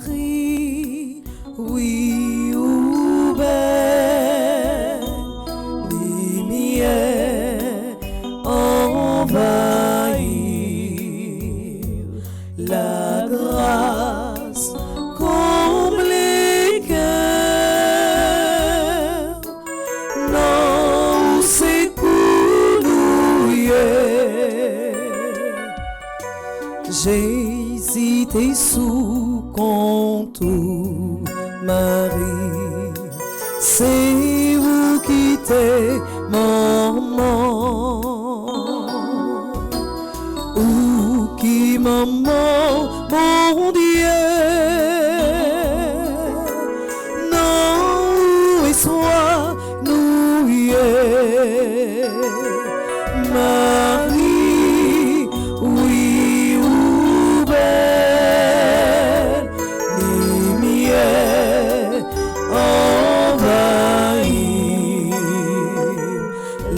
Marie, oui ou belle, lumière envahir la grâce comble les cœurs, non c'est j'hésite sous contour, Marie, c'est vous qui t'es maman, ou qui maman, mon Dieu, non et sois nous Marie, oui ou belle, lumière envahir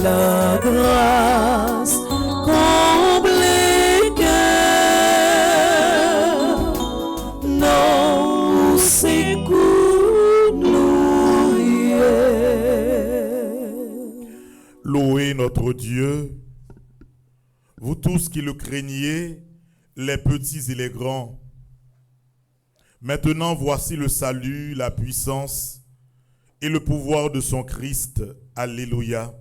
la grâce comble les cœurs, non c'est Louez notre Dieu, vous tous qui le craignez, les petits et les grands. Maintenant, voici le salut, la puissance et le pouvoir de son Christ. Alléluia.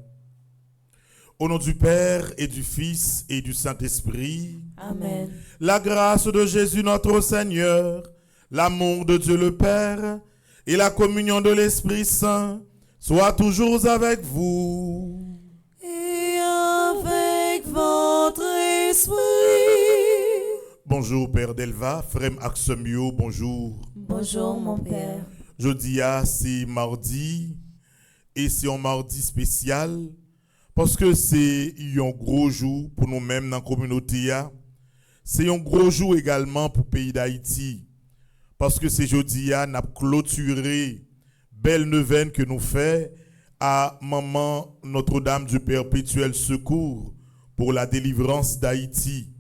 Au nom du Père et du Fils et du Saint-Esprit. Amen. La grâce de Jésus notre Seigneur, l'amour de Dieu le Père et la communion de l'Esprit Saint soient toujours avec vous. Et avec votre esprit. Bonjour Père Delva, frère Axemio, bonjour. Bonjour mon Père. Jeudi, c'est mardi et c'est un mardi spécial parce que c'est un gros jour pour nous-mêmes dans la communauté. C'est un gros jour également pour le pays d'Haïti parce que c'est jeudi, nous avons clôturé belle neuvaine que nous fait à Maman Notre-Dame du Perpétuel Secours pour la délivrance d'Haïti.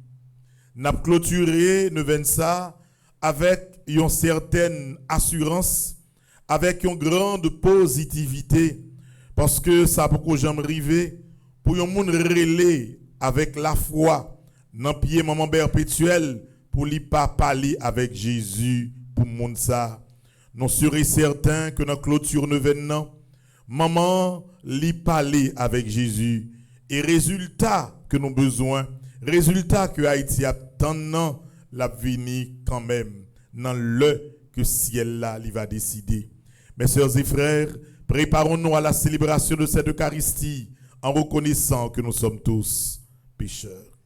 Nous avons clôturé neuvaine ça avec une certaine assurance, avec une grande positivité, parce que ça beaucoup jamais arrivé pour un monde relais avec la foi dans pied Maman Perpétuel pour lui pas parler avec Jésus pour monde ça. Nous serons certains que dans clôture neuvaine maman lui parler avec Jésus et résultat que nous besoin, résultat que Haïti attend la venir quand même dans le que ciel là il va décider. Mes sœurs et frères, préparons-nous à la célébration de cette Eucharistie en reconnaissant que nous sommes tous pécheurs.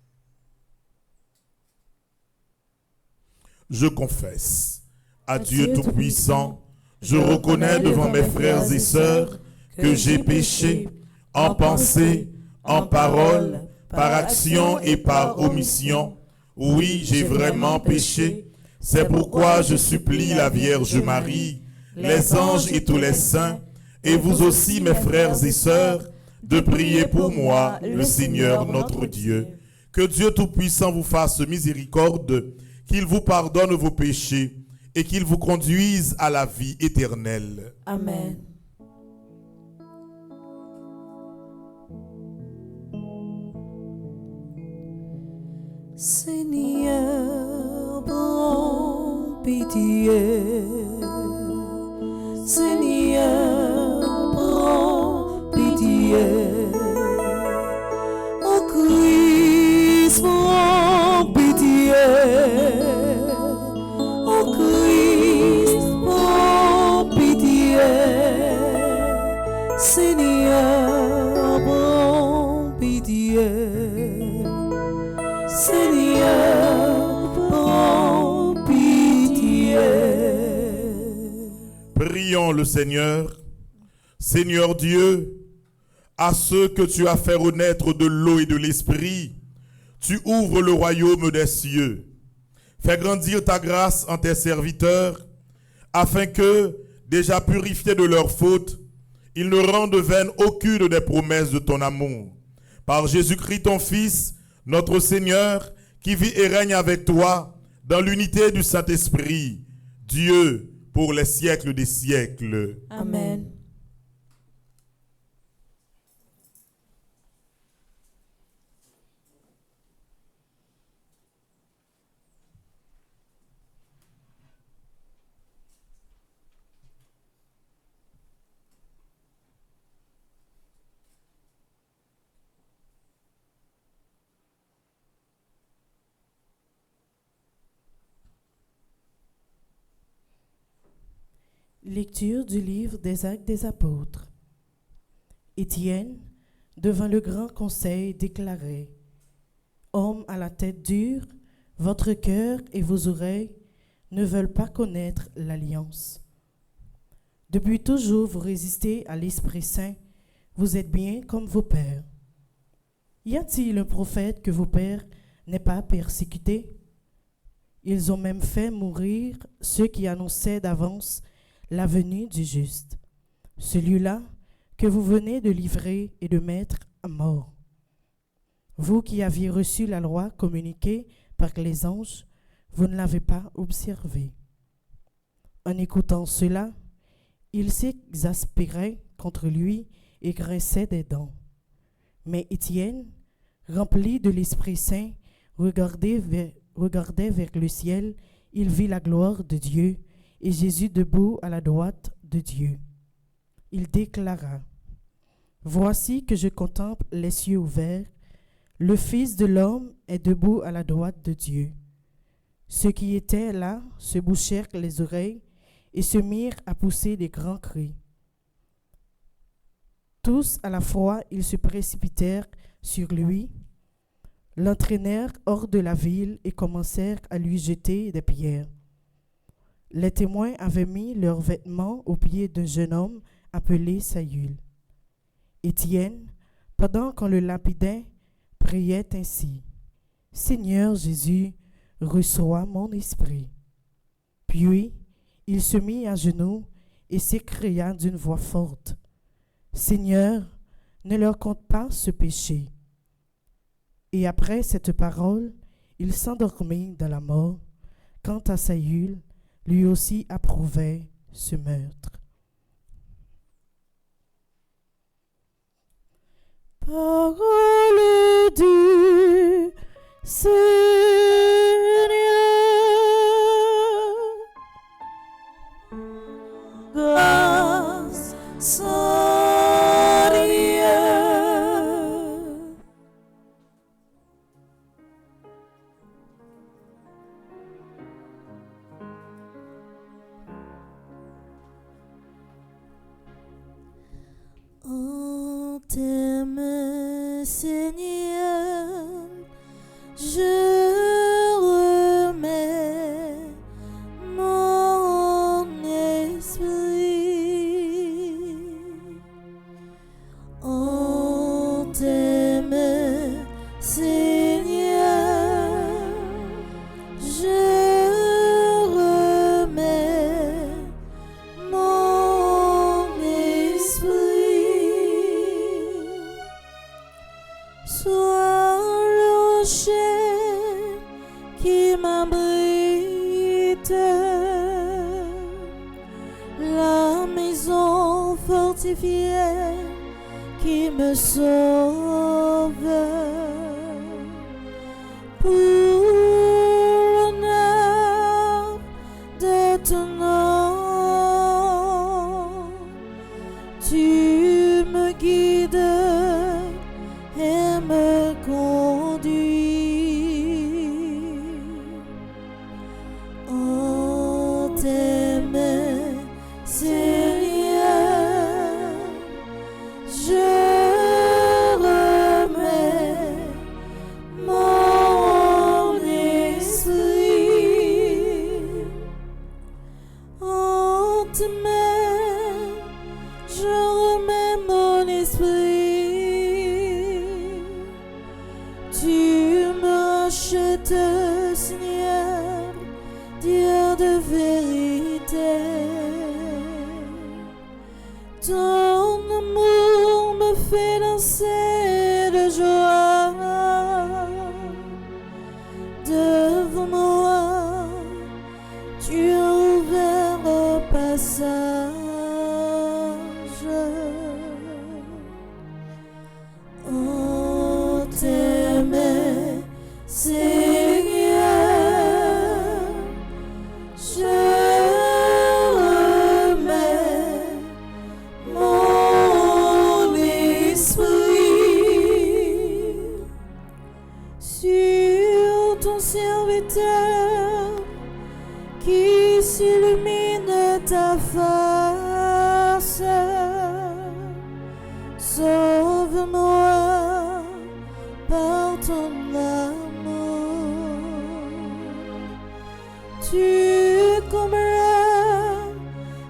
Je confesse à Dieu Tout-Puissant, je reconnais devant mes frères et sœurs que j'ai péché en pensée, en parole, par action et par omission. Oui, j'ai vraiment péché. C'est pourquoi je supplie la Vierge Marie, les anges et tous les saints, et vous aussi mes frères et sœurs, de prier pour moi, le Seigneur notre Dieu. Que Dieu Tout-Puissant vous fasse miséricorde, qu'il vous pardonne vos péchés et qu'il vous conduise à la vie éternelle. Amen. Seigneur, prends pitié. Seigneur, prends pitié. Ô Christ, prends pitié. Ô Christ, prends pitié. Seigneur, prends pitié. Seigneur, prends pitié. Prions le Seigneur. Seigneur Dieu, à ceux que tu as fait renaître de l'eau et de l'esprit, tu ouvres le royaume des cieux. Fais grandir ta grâce en tes serviteurs, afin que, déjà purifiés de leurs fautes, ils ne rendent vaine aucune des promesses de ton amour. Par Jésus-Christ ton Fils, notre Seigneur, qui vit et règne avec toi dans l'unité du Saint-Esprit, Dieu, pour les siècles des siècles. Amen. Lecture du livre des Actes des Apôtres. Étienne, devant le grand conseil, déclarait : Hommes à la tête dure, votre cœur et vos oreilles ne veulent pas connaître l'alliance. Depuis toujours, vous résistez à l'Esprit Saint, vous êtes bien comme vos pères. Y a-t-il un prophète que vos pères n'aient pas persécuté ? Ils ont même fait mourir ceux qui annonçaient d'avance la venue du juste, celui-là que vous venez de livrer et de mettre à mort. Vous qui aviez reçu la loi communiquée par les anges, vous ne l'avez pas observée. En écoutant cela, ils s'exaspéraient contre lui et grinçaient des dents. Mais Étienne, rempli de l'Esprit Saint, regardait vers le ciel, il vit la gloire de Dieu et Jésus debout à la droite de Dieu. Il déclara : Voici que je contemple les cieux ouverts, le Fils de l'homme est debout à la droite de Dieu. Ceux qui étaient là se bouchèrent les oreilles et se mirent à pousser des grands cris. Tous à la fois, ils se précipitèrent sur lui, l'entraînèrent hors de la ville et commencèrent à lui jeter des pierres. Les témoins avaient mis leurs vêtements aux pieds d'un jeune homme appelé Saül. Étienne, pendant qu'on le lapidait, priait ainsi: Seigneur Jésus, reçois mon esprit. Puis il se mit à genoux et s'écria d'une voix forte: Seigneur, ne leur compte pas ce péché. Et après cette parole, il s'endormit dans la mort. Quant à Saül, lui aussi approuvait ce meurtre. Parole du Seigneur. Grâce à Dieu. On t'aime, Seigneur, je remets mon esprit. On t'aime, Seigneur, je remets mon esprit. Sois le rocher qui m'abrite, la maison fortifiée qui me sauve. Pour l'honneur de ton nom, tu me guides et me conduis. On t'aime, Seigneur, je remets mon esprit. On t'aime, je remets mon esprit. Tu me rachètes, Seigneur, Dieu de vérité. Ton amour me fait danser de joie. Devant moi, tu as ouvert le passage. On t'aime, Seigneur, je remets mon esprit sur ton serviteur qui s'illumine ta face. Sauve-moi par ton amour. Tu combleras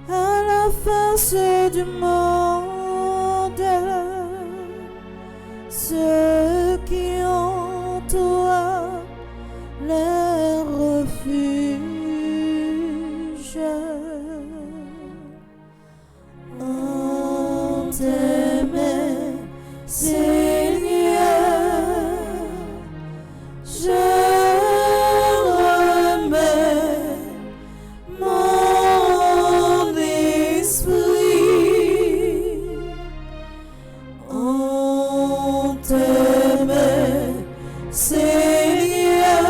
à la face du monde ceux qui ont toi leur refuge. On t'aime, Seigneur, je remets mon esprit. On t'aime, Seigneur,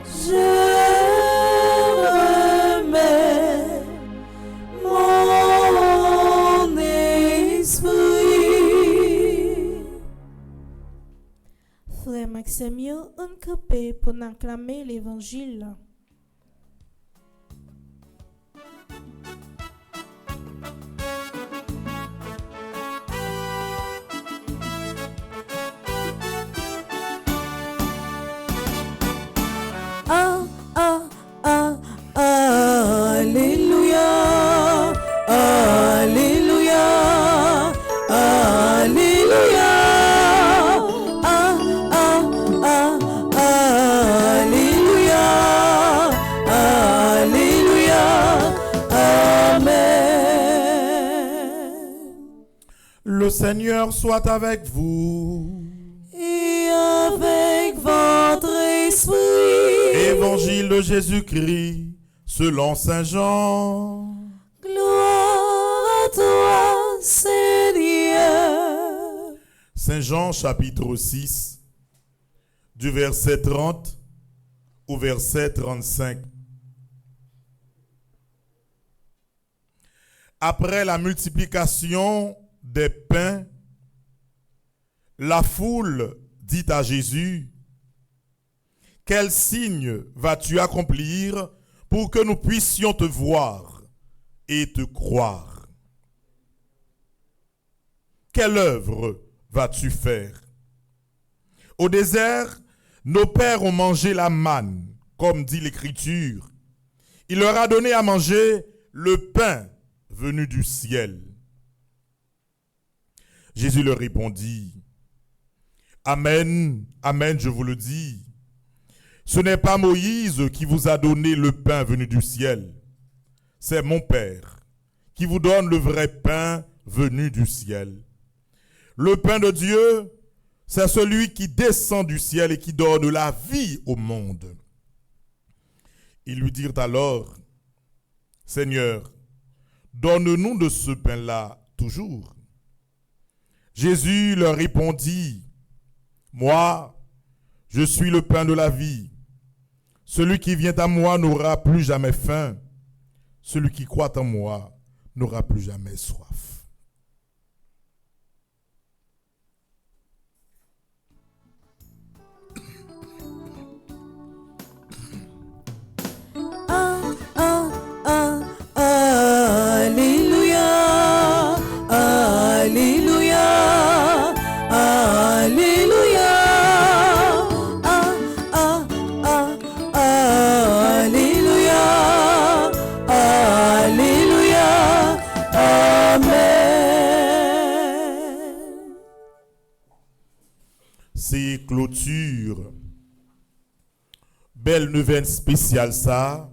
je remets mon esprit. Maxime yo, on campé pour acclamer l'évangile. Ah, ah, ah, Alléluia, Alléluia, Alléluia. Ah, ah, ah, Alléluia, Alléluia, Amen. Le Seigneur soit avec vous. Et avec votre esprit. Évangile de Jésus-Christ selon Saint Jean. Gloire à toi, Seigneur. Saint Jean chapitre 6, du verset 30 au verset 35. Après la multiplication des pains, la foule dit à Jésus: quel signe vas-tu accomplir pour que nous puissions te voir et te croire? Quelle œuvre vas-tu faire? Au désert, nos pères ont mangé la manne, comme dit l'Écriture. Il leur a donné à manger le pain venu du ciel. Jésus leur répondit: Amen, amen, je vous le dis. Ce n'est pas Moïse qui vous a donné le pain venu du ciel. C'est mon Père qui vous donne le vrai pain venu du ciel. Le pain de Dieu, c'est celui qui descend du ciel et qui donne la vie au monde. Ils lui dirent alors: Seigneur, donne-nous de ce pain-là toujours. Jésus leur répondit: Moi, je suis le pain de la vie. Celui qui vient à moi n'aura plus jamais faim. Celui qui croit en moi n'aura plus jamais soif. Ah, ah, ah, Alléluia, Alléluia, Alléluia. Ah, ah, ah, Alléluia, Alléluia, Amen. C'est clôture. Belle neuvaine spéciale ça,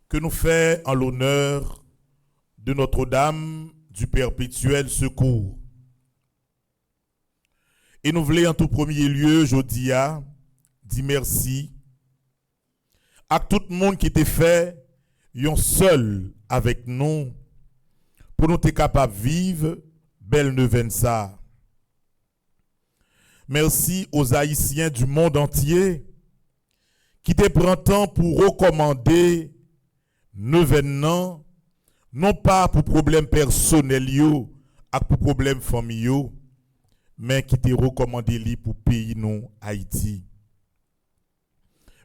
que nous fait en l'honneur de Notre-Dame du Perpétuel Secours. Et nous voulons en tout premier lieu, dis merci à tout le monde qui était fait, yon seul avec nous, pour nous être capables de vivre belle neuvaine ça. Merci aux Haïtiens du monde entier qui te prend temps pour recommander neuvenant, non pas pour problème personnel yo, ak pour problème familiaux, mais qui te recommandé li pour pays non Haïti.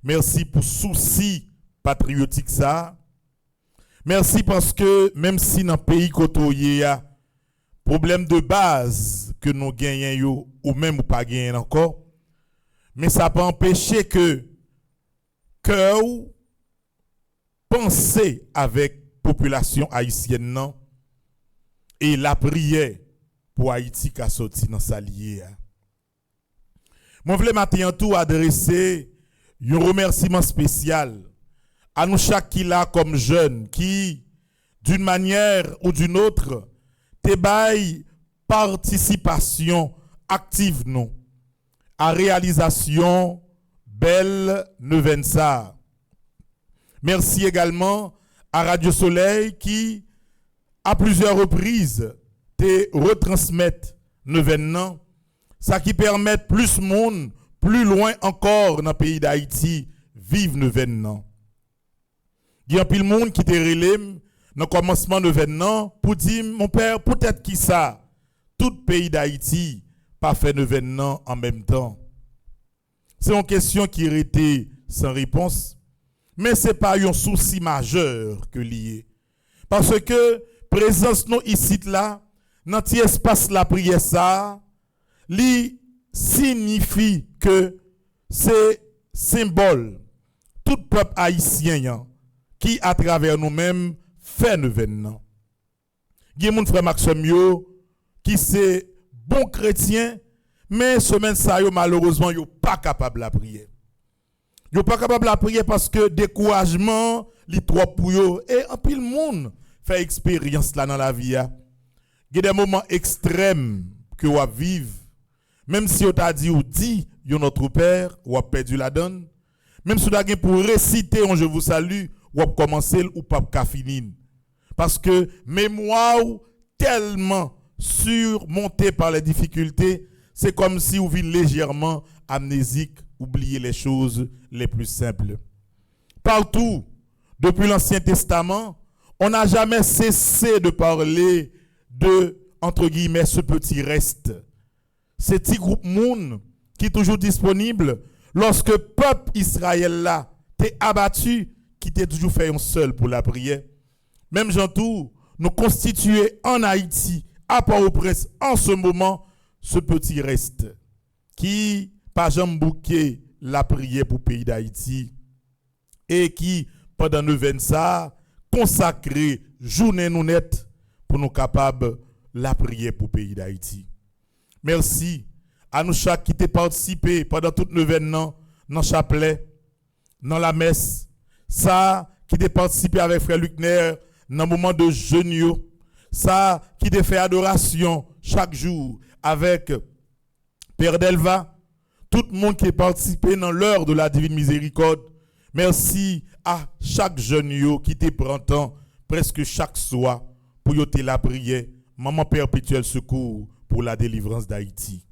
Merci pour souci patriotique ça. Merci parce que même si dans pays côtoyé a problème de base que nous gagnons yo ou même ou pas gagnons encore, mais ça peut empêcher que cœur penser avec population haïtienne non, et la prière pour Haïti qui a sorti dans sa liée. Moi voulais maintenant tout adresser un remerciement spécial à nous chaque qui là comme jeunes qui d'une manière ou d'une autre te bail participation active nous à réalisation belle neuvaine ça. Merci également à Radio Soleil qui à plusieurs reprises te retransmettre neuvennement, ça qui permet plus monde plus loin encore dans le pays d'Haïti vivre neuvennement. Il y a pile monde qui te relève dans le commencement neuvennement pour dire mon père peut-être qui ça tout pays d'Haïti pas fait neuvennement en même temps. C'est une question qui était sans réponse, mais ce n'est pas un souci majeur que lié. Parce que présence nous ici là, dans cet espace la prière ça, li signifie que c'est symbole tout peuple haïtien qui à travers nous-mêmes fait neuvaine. Il y a mon frère Maxime yo qui c'est bon chrétien mais semaine ça yo malheureusement yo pas capable la prier. Yo pas capable la prier parce que découragement li trop pour yo et en pile monde fait expérience là dans la vie. Il y a des moments extrêmes que vous vivez. Même si vous t'a dit ou dit, yo notre Père, ou a perdu la donne. Même si vous avez pour réciter un Je vous salue, ou a commencé ou pas finir. Parce que mémoire tellement surmontée par les difficultés, c'est comme si vous vivez légèrement amnésique, oubliez les choses les plus simples. Partout, depuis l'Ancien Testament, on n'a jamais cessé de parler de, entre guillemets, ce petit reste. Ce petit groupe moun qui est toujours disponible lorsque peuple Israël là t'est abattu, qui t'est toujours fait un seul pour la prière. Même Jean tout, nous constituer en Haïti, à Port-au-Prince, en ce moment, ce petit reste qui pas jamais bouqué la prière pour le pays d'Haïti et qui, pendant 9 ça, consacré journée nous net pour nous capables la prière pour le pays d'Haïti. Merci à nous chaque qui t'a participé pendant toute 9 ans dans le chapelet, dans la messe, ça qui t'a participé avec frère Lucner dans le moment de jeûne, ça qui t'a fait adoration chaque jour avec Père Delva, tout le monde qui a participé dans l'heure de la divine miséricorde. Merci à chaque jeune qui te prend temps presque chaque soir pour yoter la prière, Maman Perpétuel Secours pour la délivrance d'Haïti.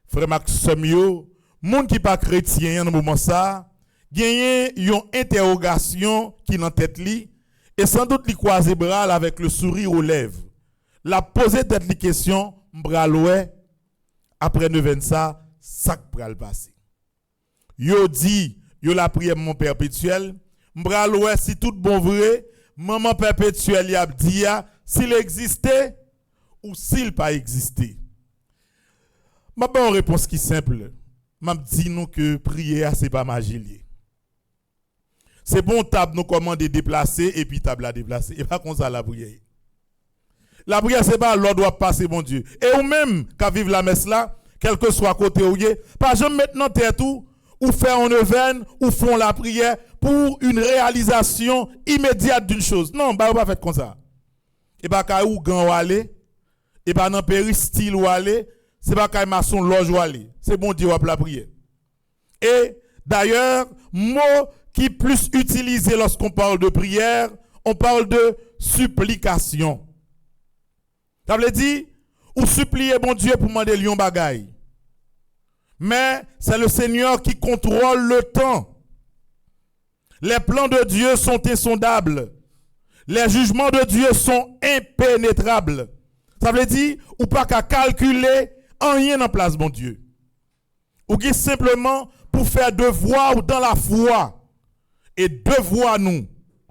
Frère Maxime yo, monde qui pas chrétien dans moment ça, gagne une interrogation qui dans tête li et sans doute li croiser bras avec le sourire aux lèvres. La poser tête li question, bras ouais après 9 ça, ça pral passer. Yo dit, yo la prière mon perpétuel, bras ouais si tout bon vrai, maman perpétuel y a dit s'il existait ou s'il pas existé. Ma bonne réponse qui simple. M'a dit nous que prier c'est pas magie. C'est bon table nous commander déplacer et puis table à déplacer et pas comme ça la prière. La prière c'est pas l'ordre doit passer bon Dieu. Et ou même qu'à vivre la messe là, quel que soit côté où y pas jamais maintenant tête tout ou faire en neuvaine ou font la prière pour une réalisation immédiate d'une chose. Non, bah pas fait comme ça. Et pas ka ou gan ou aller et pas dans péristyle ou aller, c'est pas ka maçon loge ou aller. C'est bon Dieu la prière. Et d'ailleurs, mot qui plus utilisé lorsqu'on parle de prière, on parle de supplication. Ça veut dire ou supplier bon Dieu pour demander lion bagaille. Mais c'est le Seigneur qui contrôle le temps. Les plans de Dieu sont insondables. Les jugements de Dieu sont impénétrables. Ça veut dire ou pas qu'à calculer rien en place bon Dieu. Ou qui simplement pour faire devoir ou dans la foi. Et devoir nous,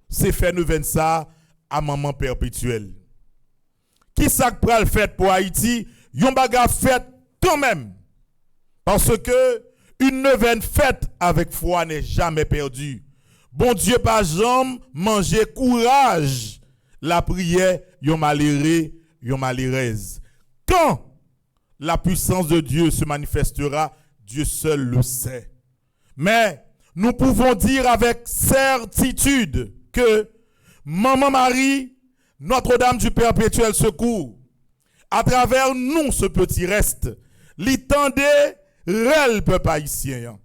c'est faire nous ça à maman perpétuelle. Qui ça pral fait pour Haïti? Yon baga fait quand même. Parce que une neuvaine faite avec foi n'est jamais perdue. Bon Dieu pas jamais manger courage. La prière, yon malheureux, yon malheureuse. Quand la puissance de Dieu se manifestera, Dieu seul le sait. Mais nous pouvons dire avec certitude que Maman Marie, Notre-Dame du Perpétuel Secours, à travers nous ce petit reste, li tendait rel peuple haïtien.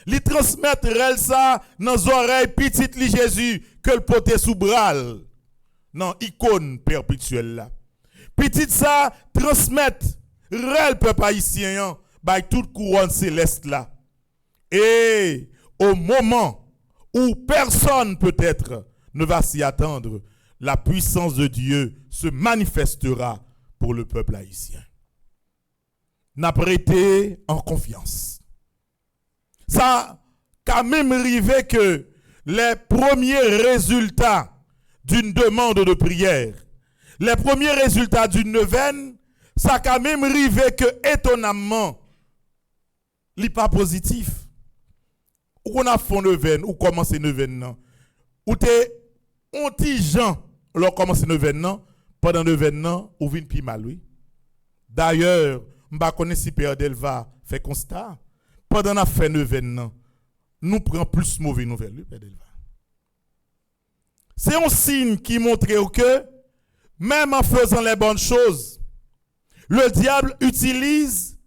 Li transmettre rel ça dans les oreilles petites li Jésus que le poté sous bral. Non, icône perpétuelle là. Petite ça transmettre rel peuple haïtien by toute couronne céleste là. Et au moment où personne peut-être ne va s'y attendre, la puissance de Dieu se manifestera pour le peuple haïtien. N'a prêté en confiance. Ça quand même arrivé que les premiers résultats d'une demande de prière, les premiers résultats d'une neuvaine, ça quand même arrivé que étonnamment, n'est pas positif. Ou qu'on a fait neuvaine, ou commence neuvaine non. Ou t'es anti-gens, leur commence neuvaine non, pendant neuvaine non, ou vient plus mal oui. D'ailleurs, m'pa connaît si Père Delva fait constat, pendant la fin neuvaine non, nous prend plus mauvaise nouvelle lui Père Delva. C'est un signe qui montre que même en faisant les bonnes choses, le diable utilise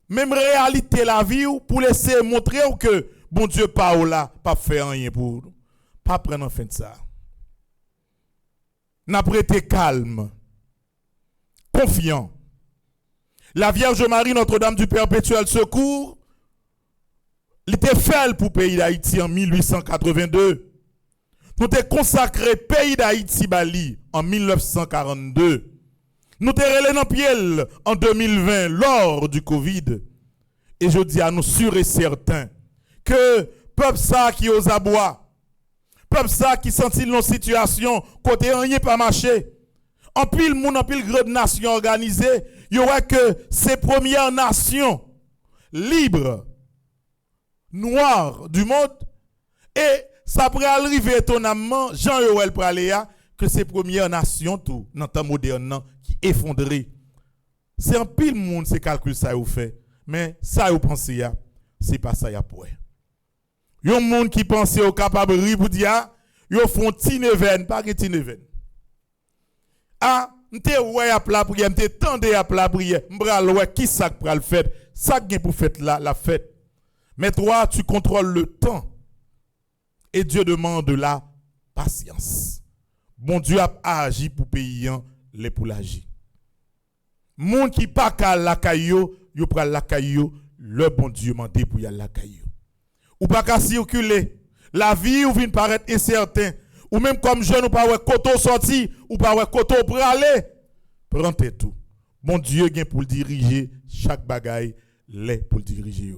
même réalité la vie pour laisser montrer que bon Dieu pas là, pas faire rien pour nous, pas prendre en fin de ça. N'a prêté calme, confiant. La Vierge Marie, Notre-Dame du Perpétuel Secours, elle était faite pour le pays d'Haïti en 1882. Nous avons consacré le pays d'Haïti Bali en 1942. Nous avons relé dans pied en 2020 lors du Covid. Et je dis à nous sûrs et certains que peuple ça qui ose aboie, peuple ça qui sentit nos situations, côté rien pas marché, en pile monde, en pile grande nation organisée, il y aura que ces premières nations libres, noires du monde, et ça pourrait arriver étonnamment, Jean-Yoel Praléa, que ces premières nations, tout, dans le temps moderne, qui effondrées. C'est un pile monde, ces calculs, ça vous fait. Mais ça, vous pensez, c'est pas ça, pour eux. Il y a un monde qui pense au capable de pour dire, ils font tineven, pas que tineven. Ah, m'te ouais à la prière, m'te tendé à la prière, m'bral ouais qui ça pour le faire, ça qui pour faire la fête. Mais toi, tu contrôles le temps. Et Dieu demande de la patience. Bon Dieu a agi pour payer les pour l'agir. Moun qui pas qu'à la caillou, yo pral la caillou, le bon Dieu mandé pour y aller la caillou. Ou pas qu'à circuler. La vie ou vient paraître incertain. Ou même comme jeune ou pas ouais koto sorti, ou pas ouais koto pour aller. Prends tout. Bon Dieu vient pour le diriger chaque bagaille, les pour le diriger.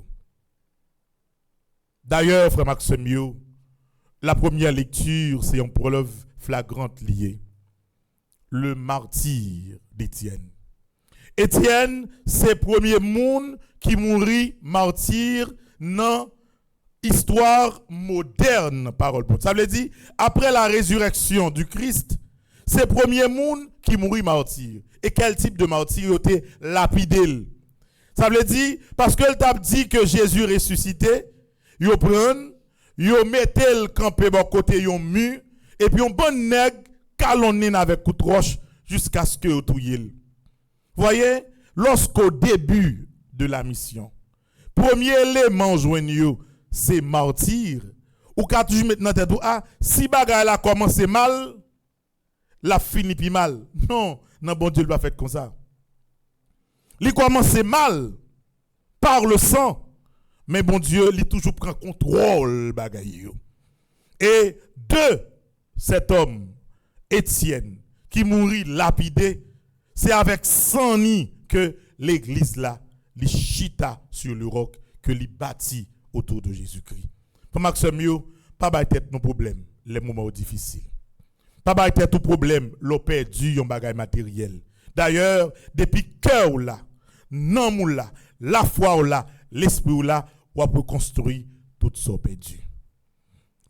D'ailleurs, frère Maxime, la première lecture, c'est une preuve flagrante liée. Le martyr d'Étienne. Étienne, c'est le premier monde qui mourit martyr dans l'histoire moderne, parole pour. Ça veut dire, après la résurrection du Christ, c'est le premier monde qui mourit martyr. Et quel type de martyr était lapidé? Ça veut dire, parce que t'a dit que Jésus ressuscité, yo prend, yo mettait le campé bon côté yon mur, et puis on bon nèg calonné avec coup de roche jusqu'à ce que yo touye. Voyez, lorsqu'au début de la mission, premier élément joigneux, c'est martyr. Ou quand tu mets dans tête ah si bagay la commencé mal, la fini puis mal. Non, non bon Dieu pas fait comme ça. Il commence mal par le sang. Mais bon Dieu, il toujours prend contrôle bagay. Et de cet homme, Étienne, qui mourit lapidé, c'est avec sang ni que l'église là, les chita sur le roc, que les bâtit autour de Jésus-Christ. Pour Maxime, pas de tête nos problèmes, les moments difficiles. Pas de tête tout problème, l'on perdu un bagage matériel. D'ailleurs, depuis cœur là, non là, la foi là, l'esprit là, on peut construire tout ça perdu.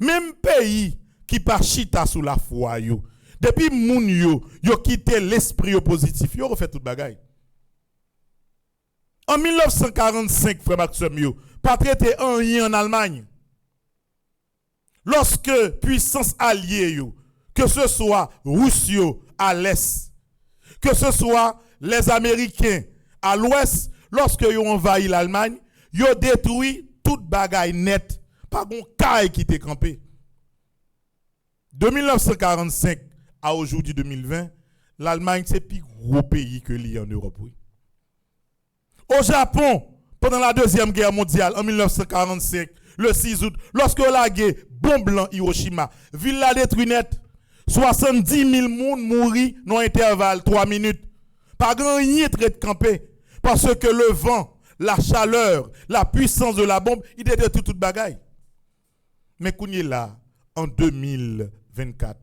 Même pays qui pas chita sous la foi yo, depuis moun yo quitté l'esprit positif, yo refait tout bagaille. En 1945, frère Maxime, pas traité rien en Allemagne. Lorsque puissance alliée, que ce soit Russie à l'est, que ce soit les Américains à l'ouest, lorsque ils ont envahi l'Allemagne, ils ont détruit toute bagaille nette, pas un caille qui était campé. De 1945 à aujourd'hui 2020, l'Allemagne c'est le plus gros pays que l'il y a en Europe. Oui. Au Japon, pendant la Deuxième Guerre mondiale, en 1945, le 6 août, lorsque la guerre bombe blanc Hiroshima, ville la détruite net, 70 000 personnes mourir dans un intervalle 3 minutes. Pas grand rien de camper, parce que le vent, la chaleur, la puissance de la bombe, il détruit toute bagaille. Mais qu'on est là, en 2024,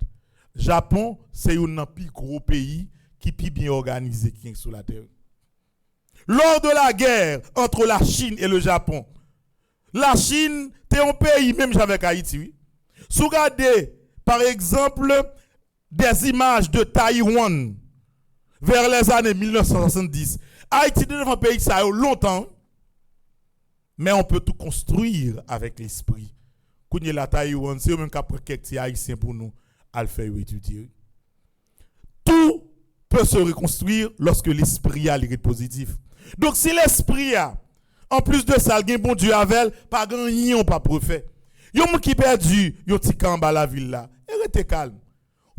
Japon, c'est un plus gros pays qui est bien organisé qui est sur la terre. Lors de la guerre entre la Chine et le Japon, la Chine, c'est un pays, même avec Haïti, oui. Si vous regardez, par exemple, des images de Taïwan vers les années 1970, Haïti est un pays ça a longtemps, mais on peut tout construire avec l'esprit. Quand il y a la Taïwan, c'est même qu'après quelques haïtiens pour nous à le faire étudier. Tout peut se reconstruire lorsque l'esprit a l'esprit positif. Donc si l'esprit a, en plus de ça, il y a un bon Dieu avec, pas grand yon pas prophète. Yon moun qui perdu, yon ti kamba la ville là. Et restez calme.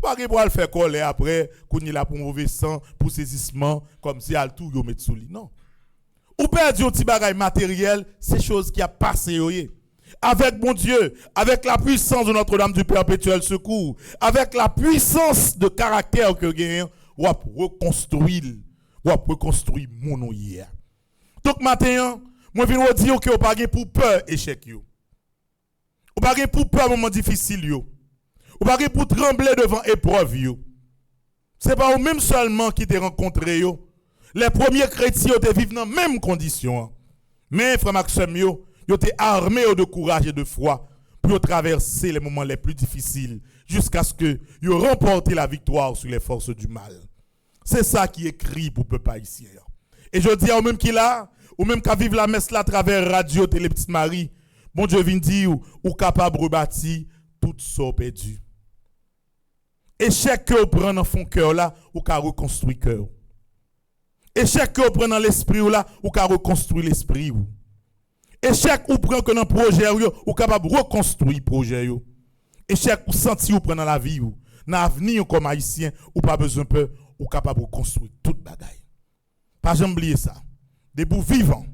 Pas que pour le faire coller après, qu'on y là pour mauvais sang, pour saisissement, comme si al tout yon met sous li. Non. Ou perdu un petit bagage matériel, c'est chose qui a passé yoye. Avec mon Dieu, avec la puissance de Notre-Dame du Perpétuel Secours, avec la puissance de caractère que gagne, ou reconstruire mon hier. Donc maintenant, moi je viens dire que vous pas pour peur échec yo. Vous pas pour peur moment difficile yo. Vous pas pour trembler devant épreuve yo. C'est pas vous même seulement qui t'ai rencontré yo. Les premiers chrétiens étaient vivent dans même condition. Mais frère Maxime yo étaient armés de courage et de foi pour traverser les moments les plus difficiles jusqu'à ce que yo remportent la victoire sur les forces du mal. C'est ça qui est écrit pour le peuple haïtien. Et je dis à vous-même qui là, ou même qu'à vivre la messe là à travers radio, télé, petite Marie, bon Dieu vient dire ou capable de rebâtir tout ça perdu. Échec que vous prenez dans fond cœur là, ou qu'à reconstruire cœur. Échec que vous prenez dans l'esprit là, ou qu'à reconstruire l'esprit. Échec ou prenez que dans projet ou capable de reconstruire projet. Échec ou senti ou prenez dans la vie ou dans l'avenir comme haïtien ou pas besoin peur ou capable de reconstruire toute bagaille. Pas jamais oublier ça. Debout vivant,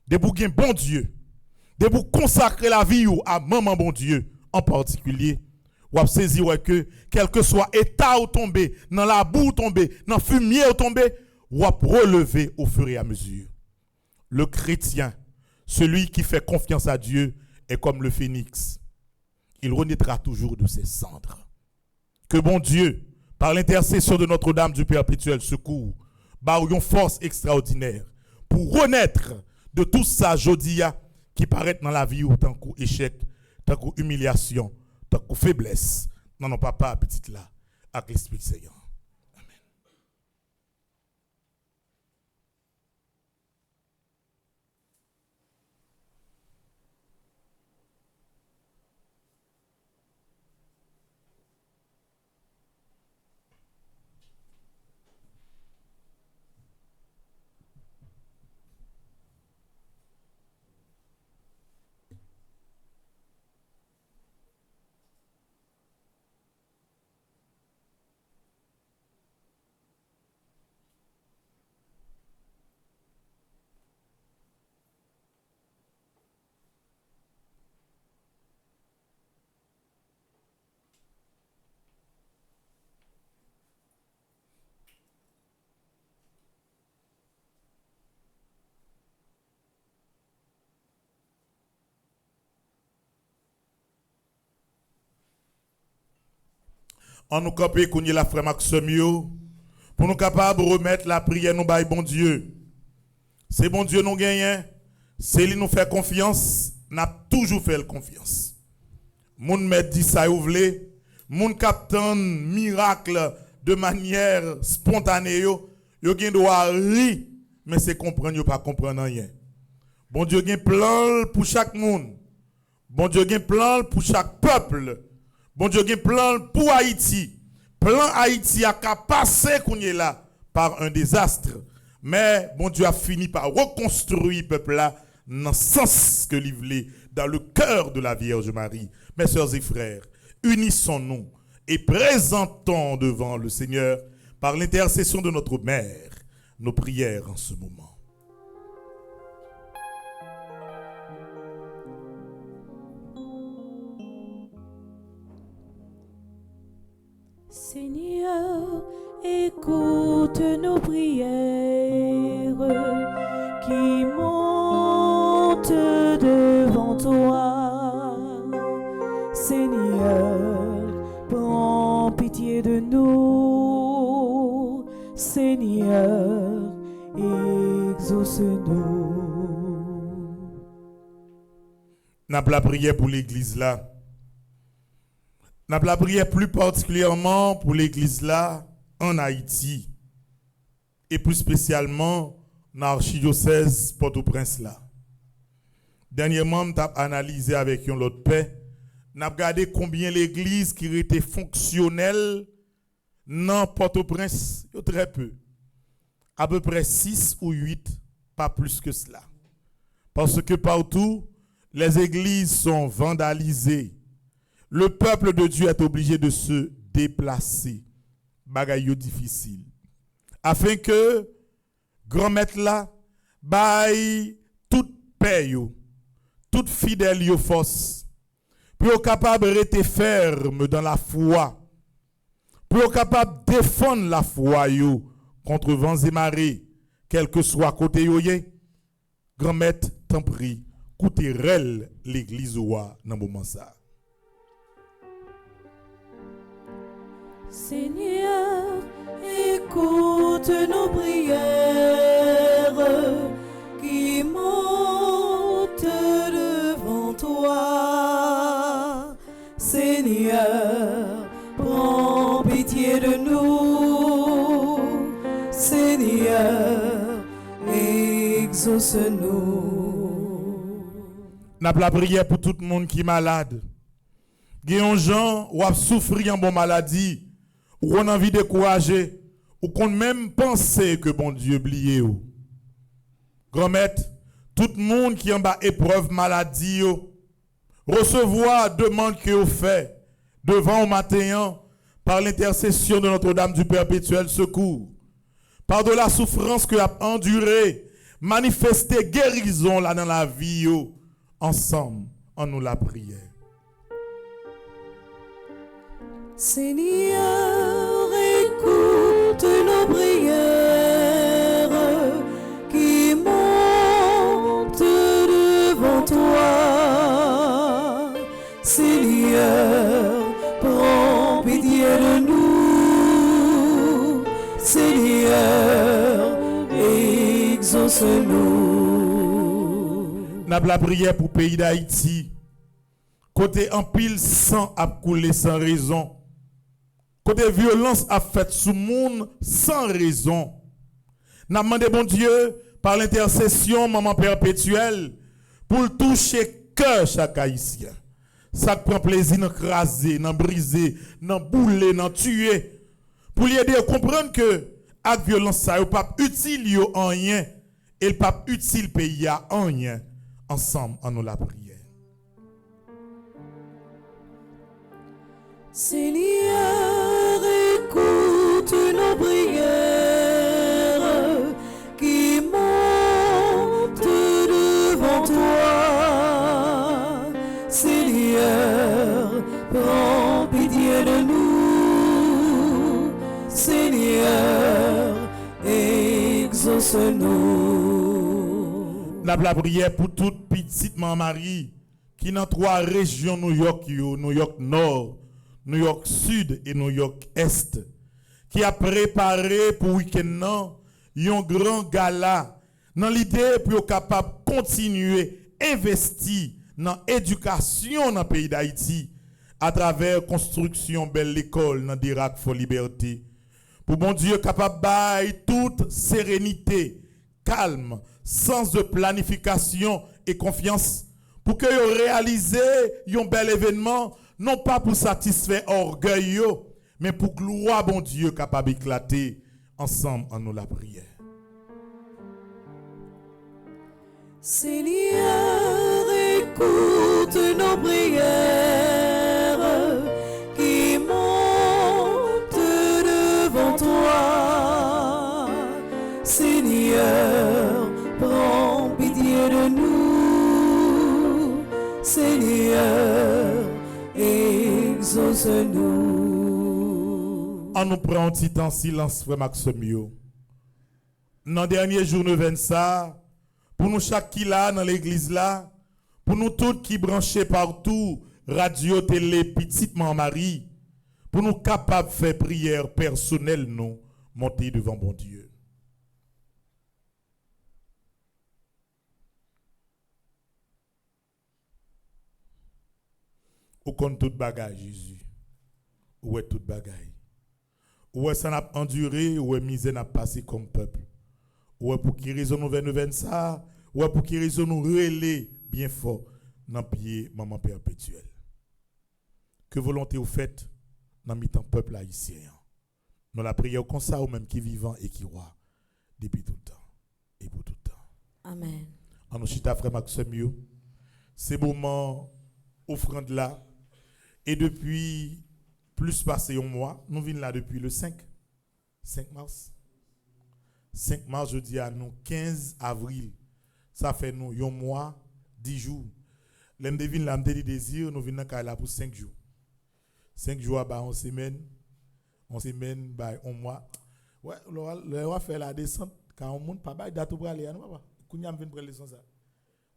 debout gain bon Dieu, debout consacrer la vie à maman bon Dieu en particulier. Ou saisir que quel que soit état ou tombé, dans la boue ou tombé, dans le fumier ou tombé, ou relever au fur et à mesure. Le chrétien, celui qui fait confiance à Dieu, est comme le phénix. Il renaîtra toujours de ses cendres. Que bon Dieu, par l'intercession de Notre-Dame du Perpétuel Secours, une force extraordinaire pour renaître de tout ça jodia qui paraît dans la vie ou tant qu'échec, tant qu'humiliation, tant que faiblesse. Non, papa, petite là, avec l'Esprit Seigneur. Amen. En nous camper qu'on y la frère Maxime pour nous capables de remettre la prière nous bail bon Dieu. C'est bon Dieu nous gagne, c'est lui nous fait confiance, n'a toujours fait confiance. Moun met dit ça ouvlé, moun captain miracle de manière spontanée yo gen doit rire mais c'est comprendre yo pas comprendre rien. Bon Dieu gen plan pour chaque monde. Bon Dieu gen plan pour chaque peuple. Bon Dieu gen plan pour Haïti. Plan Haïti a passé qu'on est là par un désastre. Mais bon Dieu a fini par reconstruire le peuple là dans le sens que il voulait, dans le cœur de la Vierge Marie. Mes sœurs et frères, unissons-nous et présentons devant le Seigneur, par l'intercession de notre Mère, nos prières en ce moment. Seigneur, écoute nos prières qui montent devant toi. Seigneur, prends pitié de nous. Seigneur, exauce-nous. N'a pas la prière pour l'église là. N'a pas la prière plus particulièrement pour l'église là en Haïti. Et plus spécialement dans l'archidiocèse Port-au-Prince là. Dernièrement, je t'ai analysé avec un autre paix. N'a regardé combien l'église qui était fonctionnelle dans Port-au-Prince, très peu. À peu près 6 ou 8, pas plus que cela. Parce que partout, les églises sont vandalisées. Le peuple de Dieu est obligé de se déplacer. Bagaille difficile. Afin que grand maître là baille toute paix toute fidèle yo force pour capable rester ferme dans la foi, pour capable défendre la foi yo contre vents et marées, quel que soit côté yo yé. Grand maître t'en prie, coûtez rel l'église ouah dans moment ça. Seigneur, écoute nos prières qui montent devant toi. Seigneur, prends pitié de nous. Seigneur, exauce-nous. N'a pas la prière pour tout le monde qui est malade. Gen gens ou a souffrir en bon maladie, ou on a envie de décourager, ou qu'on même penser que bon Dieu oublié ou. Grand maître, tout le monde qui en bas épreuve maladie recevoir demande que vous fait devant au matin par l'intercession de Notre-Dame du Perpétuel Secours. Par de la souffrance que a enduré, manifester guérison là dans la vie ensemble en nous la prière. Seigneur, écoute nos prières qui montent devant toi. Seigneur, prends pitié de nous. Seigneur, exauce-nous. N'a la prière pour le pays d'Haïti. Côté en pile sang a coulé sans raison. Côté violence a fait sous monde sans raison. N'a demandé bon Dieu par l'intercession maman perpétuelle pour toucher cœur chaque haïtien. Ça prend plaisir dans craser, dans briser, dans bouler, dans tuer. Pour lui aider à comprendre que avec violence ça n'est pas utile yo en rien et le pas utile pays a en rien. Ensemble en nous la prière. Seigneur, écoute nos prières qui montent devant toi. Seigneur, prends pitié de nous. Seigneur, exauce-nous. La prière pour toute petite maman Marie qui dans 3 régions New York, New York Nord, New York Sud et New York Est, qui a préparé pour week-end un grand gala dans l'idée pour être capable de continuer à investir dans l'éducation dans le pays d'Haïti à travers la construction de belle école dans Dirac for Liberté. Pour bon Dieu capable de bailler toute sérénité, calme, sens de planification et confiance pour que vous réalisez un bel événement. Non pas pour satisfaire orgueil, mais pour gloire bon Dieu capable d'éclater ensemble en nous la prière. Seigneur, écoute nos prières qui montent devant toi. Seigneur, prends pitié de nous. Seigneur, exauce-nous. On nous prend un petit temps silence, frère Maximio. Dans le dernier jour, nous venons ça pour nous chaque qui là dans l'église là, pour nous tous qui branchés partout, radio, télé, petite maman Marie, pour nous capables de faire prière personnelle, nous, monter devant bon Dieu. Ou compte toute bagaille, Jésus. Où est toute bagaille? Où est ça n'a enduré, où est misé n'a passé comme peuple? Où est pour qui raison nous venons ça? Où est pour qui raison nous relayer bien fort dans pied maman perpétuelle? Que volonté vous faites dans mi-temps peuple haïtien? Nous la prière comme ça, ou même qui vivant et qui roi, depuis tout le temps et pour tout le temps. Amen. En nous chita frère Maxime, ces moments offrande là, et depuis plus passé un mois, nous venons là depuis le 5 mars. 5 mars, je dis à nous, 15 avril. Ça fait nous un mois, 10 jours. L'un de là, me dit désir, nous venons là pour 5 jours. 5 jours, bah, en semaine, bah, un mois. Ouais, le roi fait la descente, quand on monte, pas bah, date pour aller, non, papa. Kounya me vient prendre leçon ça.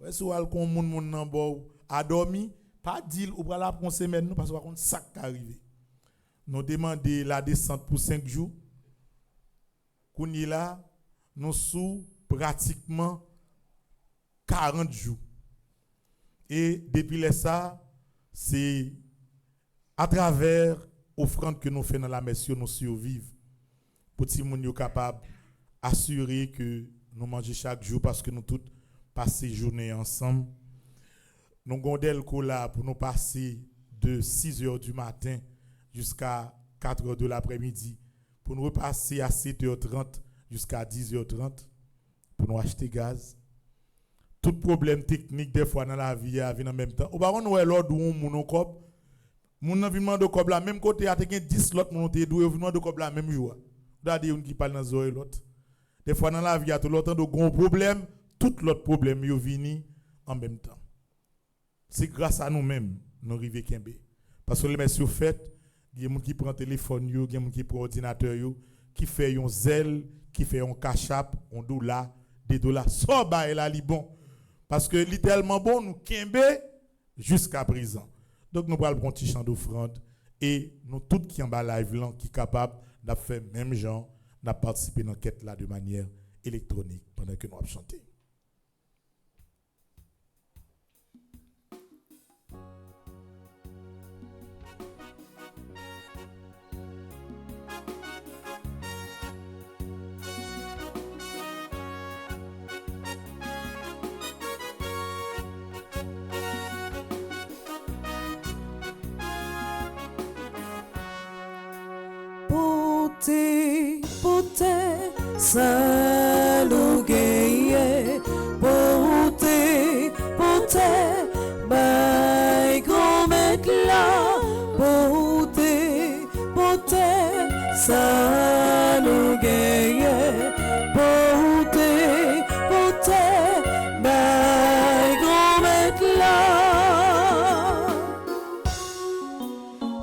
Ouais, si on qu'on moun nan bo a dormi, pas dire ou pour la pour semaine, nous parce qu'on a un sac qui arrive. Nous demandons la descente pour 5 jours. Kounya là, nous sous pratiquement 40 jours. Et depuis ça, c'est à travers l'offrande que nous faisons dans la mission, nous survivons. Pour que nous soyons capables d'assurer que nous mangeons chaque jour parce que nous tous passons journée ensemble. Nous avons là pour nous passer de 6h du matin jusqu'à 4h de l'après-midi. Pour nous repasser à 7h30 jusqu'à 10h30 pour nous acheter gaz. Tout problème technique des fois dans la vie vient en même temps. Au baron nous l'ordre où mon cob mon environnement de cob la même côté a 10 l'autre mon té doué environnement de cob la même jour. Regardez une qui parle dans zoé l'autre. Des fois dans la vie il y a tout l'autre de gros problème, tout l'autre problème yo vini en même temps. C'est grâce à nous-mêmes nous arriver kembe. Parce que les messieurs fait, il y a des gens qui prend téléphone yo, il y a des gens qui prend ordinateur yo, qui fait un zèle, qui fait un cachap, un dollar, des dollars. So ba et la li bon. Parce que littéralement bon nous kembe jusqu'à présent. Donc nous prenons un petit chant d'offrande et nous tous qui en bas live là qui capable de faire même genre, de participer dans l'enquête là de manière électronique pendant que nous avons chanté. Pote, salugeye, pote, bay gomet la, pote, salugeye, pote, bay gomet la.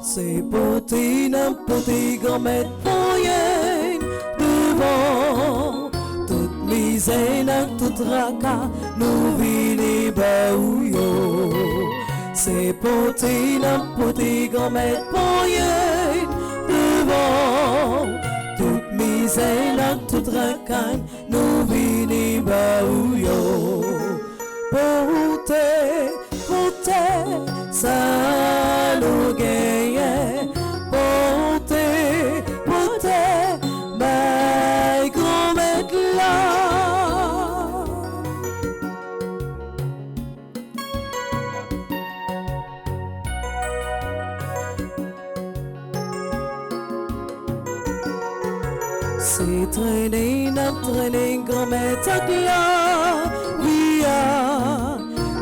C'est pote, n'importe gomet poyen devant toute misère, toute raka, nous vini baouyo. C'est pote, n'importe gomet poyen devant toute misère, toute raka, nous vini baouyo. Pote, salugeye, pote, bay gomet la. C'est traîner, gomet ak la via.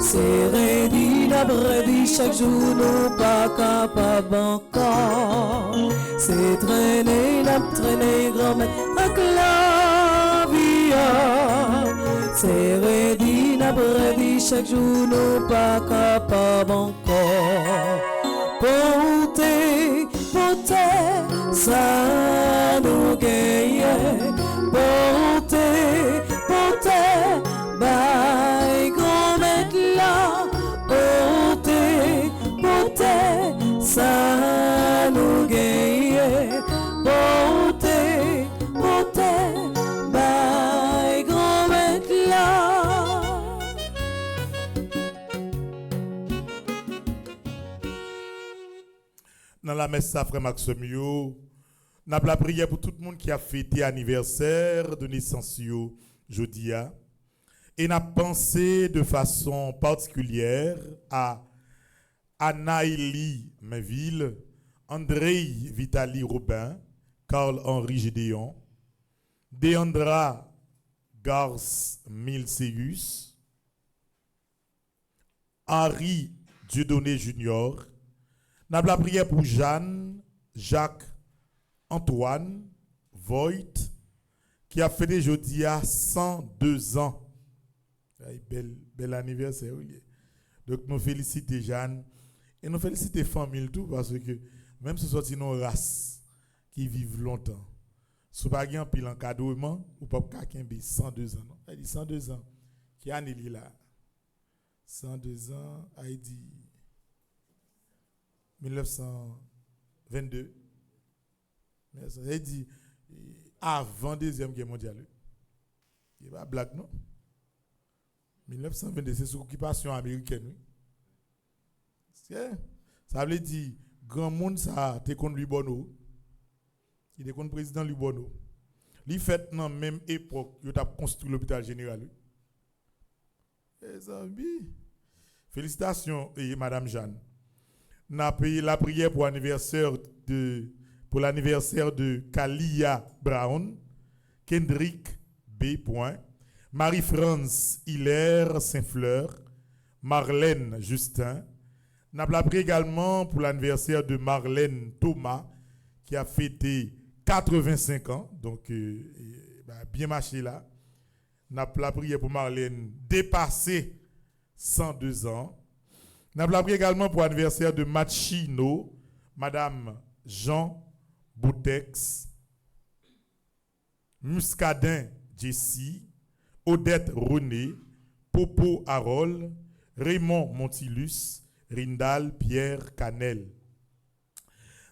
C'est rédit, d'abredi, chaque jour nous pas capable encore. C'est traîner, grand-mère, avec la vie. C'est rédit, d'abredi, chaque jour nous pas capable encore. Pote, ça nous gagne. Pote, bah. la messe, ça, frère Maxime, nous avons la prière pour tout le monde qui a fêté anniversaire de naissance, jeudi. Et nous avons pensé de façon particulière à Anaïli Mainville, André Vitali Robin, Carl-Henri Gédéon, Deandra Gars Milseus, Henri Dieudonné Junior. Nous avons la prière pour Jeanne, Jacques, Antoine, Voigt, qui a fêté jeudi à 102 ans. Bel anniversaire. Donc nous félicitons Jeanne et nous félicitons famille tout parce que même si ce sont nos races qui vivent longtemps, si vous n'avez pas pile en cadeau, ou pas quelqu'un 102 ans. Elle dit 102 ans. Qui a Nelly là? 102 ans, elle dit 1922. Elle dit avant la Deuxième Guerre mondiale. Il n'y a pas de blague, non? 1922, c'est sous occupation américaine. Ça veut dire, grand monde, ça, t'es contre Lubono. Il est contre le président Lubono. Il fait dans la même époque, il a construit l'hôpital général. Félicitations, Madame Jeanne. Nous avons payé la prière pour l'anniversaire de Kalia Brown, Kendrick B. Marie-France Hilaire Saint-Fleur, Marlène Justin. Nous avons prié également pour l'anniversaire de Marlène Thomas, qui a fêté 85 ans. Donc, bien marché là. Nous avons prié pour Marlène dépassé 102 ans. Nous avons prié également pour l'anniversaire de Machino, Madame Jean Boutex, Muscadin Jessie, Odette René, Popo Harold, Raymond Montilus, Rindal Pierre Canel.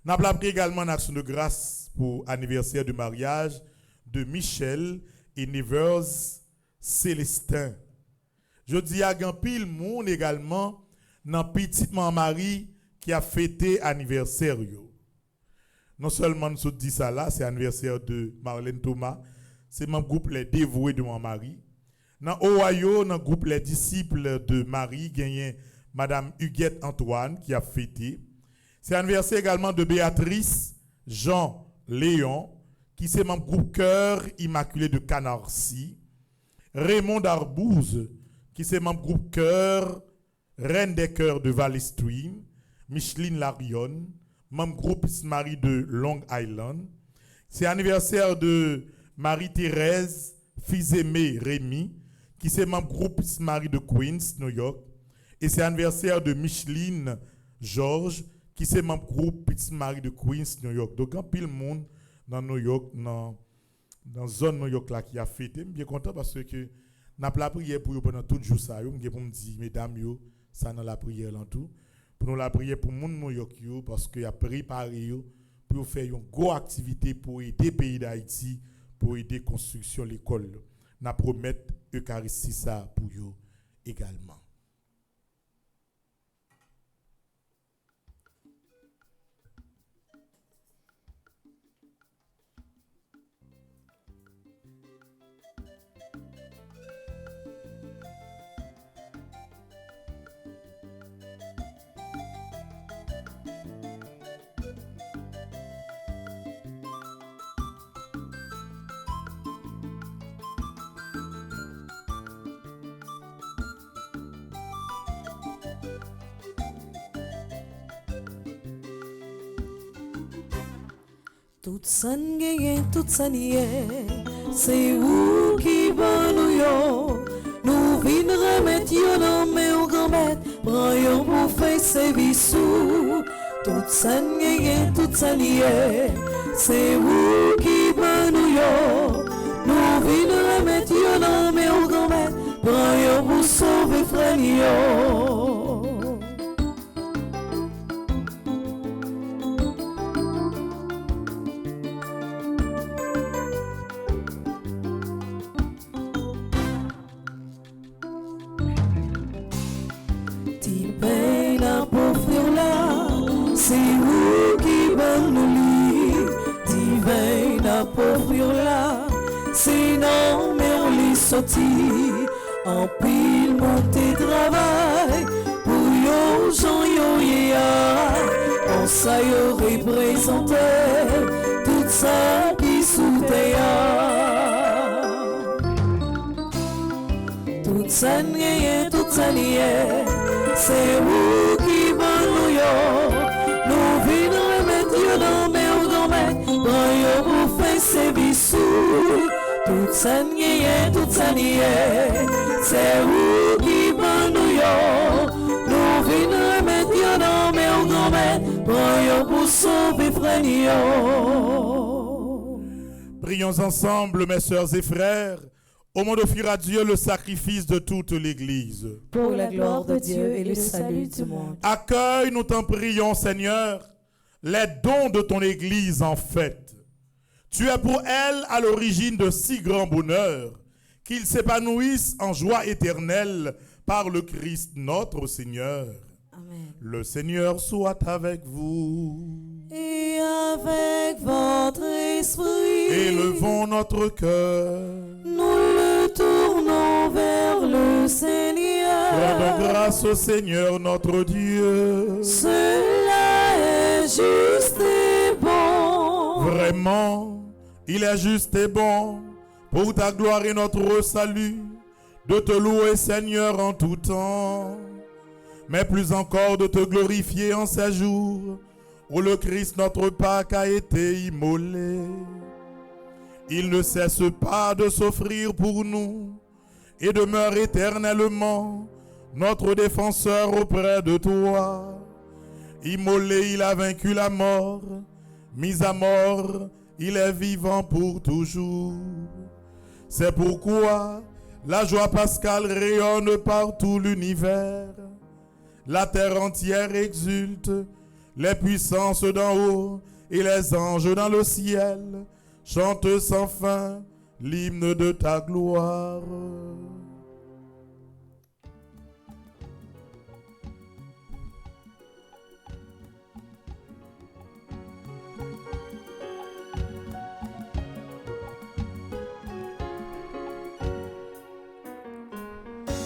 Nous avons prié également en action de grâce pour l'anniversaire de mariage de Michel et Nevers Célestin. Je dis à Gampil monde également dans petite maman Marie qui a fêté anniversaire. Non seulement nous dit ça là, c'est anniversaire de Marlène Thomas, c'est mon groupe les dévoués de maman Marie. Dans Ohio, dans le groupe les disciples de Marie, gagné Madame Huguette Antoine qui a fêté. C'est anniversaire également de Béatrice Jean Léon, qui c'est mon groupe Cœur Immaculé de Canarcy. Raymond Darbouze, qui c'est mon groupe Cœur Reine des Cœurs de Valley Stream. Micheline Larion, mon groupe Marie de Long Island. C'est anniversaire de Marie-Thérèse Fils-Aimé Rémy, qui c'est mon groupe Marie de Queens, New York. Et c'est anniversaire de Micheline Georges, qui c'est mon groupe Petite Marie de Queens, New York. Donc, il y a pile monde dans New York, dans la zone New York là qui a fêté. Je suis bien content parce que n'a pas la prière pour pendant tout le jour ça. Je pour me dire, mesdames, ça dans la prière là tout. Pour nous la prière pour monde New York parce qu'il a préparé pour faire une grosse activité pour aider le pays d'Haïti, pour aider la construction de l'école. Nous promettons Eucharistie ça pour eux également. Tout ça gagne, tout ça nié, c'est où qui va nous yo. Nous vînes remettre yo dans mes grand-mère, prends yo pour faire service. Tout ça gagne, tout ça nié, c'est où qui va nous yo. Nous vînes remettre yo dans mes grand-mère, prends yo pour sauver frère yo. C'est où qui sinon mais on l'y sorti en pile monté travail pour yo Jean yo yéa on ça yo représenté tout ça qui sous tout ça n'y tout ça n'y c'est vous qui m'en nous venons remettre yo dans mes grand-mère quand yo vous fait ses bisous tout ça n'y c'est vous qui m'en nous venons remettre yo dans mes grand-mère quand yo vous sauver frère yo. Prions ensemble, mes sœurs et frères, au moment d'offrir à Dieu le sacrifice de toute l'Église. Pour la gloire de Dieu et le salut du monde. Accueille, nous t'en prions, Seigneur, les dons de ton Église en fête. Tu es pour elle à l'origine de si grand bonheur qu'ils s'épanouissent en joie éternelle par le Christ notre Seigneur. Amen. Le Seigneur soit avec vous. Et avec votre esprit, Élevons notre cœur. nous le tournons vers le Seigneur. Rendons grâce au Seigneur notre Dieu. Cela est juste et bon. Vraiment, il est juste et bon pour ta gloire et notre salut de te louer, Seigneur, en tout temps, mais plus encore de te glorifier en ces jours où le Christ notre Pâque a été immolé. Il ne cesse pas de s'offrir pour nous et demeure éternellement notre défenseur auprès de toi. Immolé, il a vaincu la mort. Mis à mort, il est vivant pour toujours. C'est pourquoi la joie pascale rayonne par tout l'univers. La terre entière exulte, les puissances d'en haut et les anges dans le ciel chantent sans fin l'hymne de ta gloire.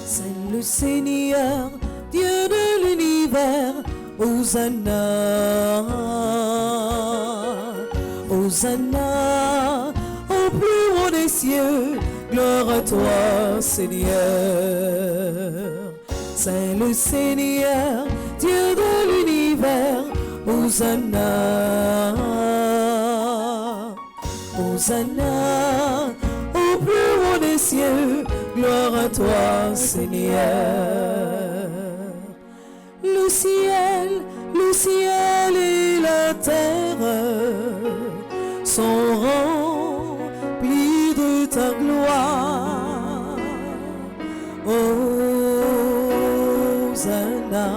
C'est le Seigneur, Dieu de l'univers. Hosanna, Hosanna, au plus haut des cieux, gloire à toi, Seigneur. C'est le Seigneur, Dieu de l'univers. Hosanna, Hosanna, au plus haut des cieux, gloire à toi, Seigneur. Le ciel et la terre sont remplis de ta gloire. Hosanna,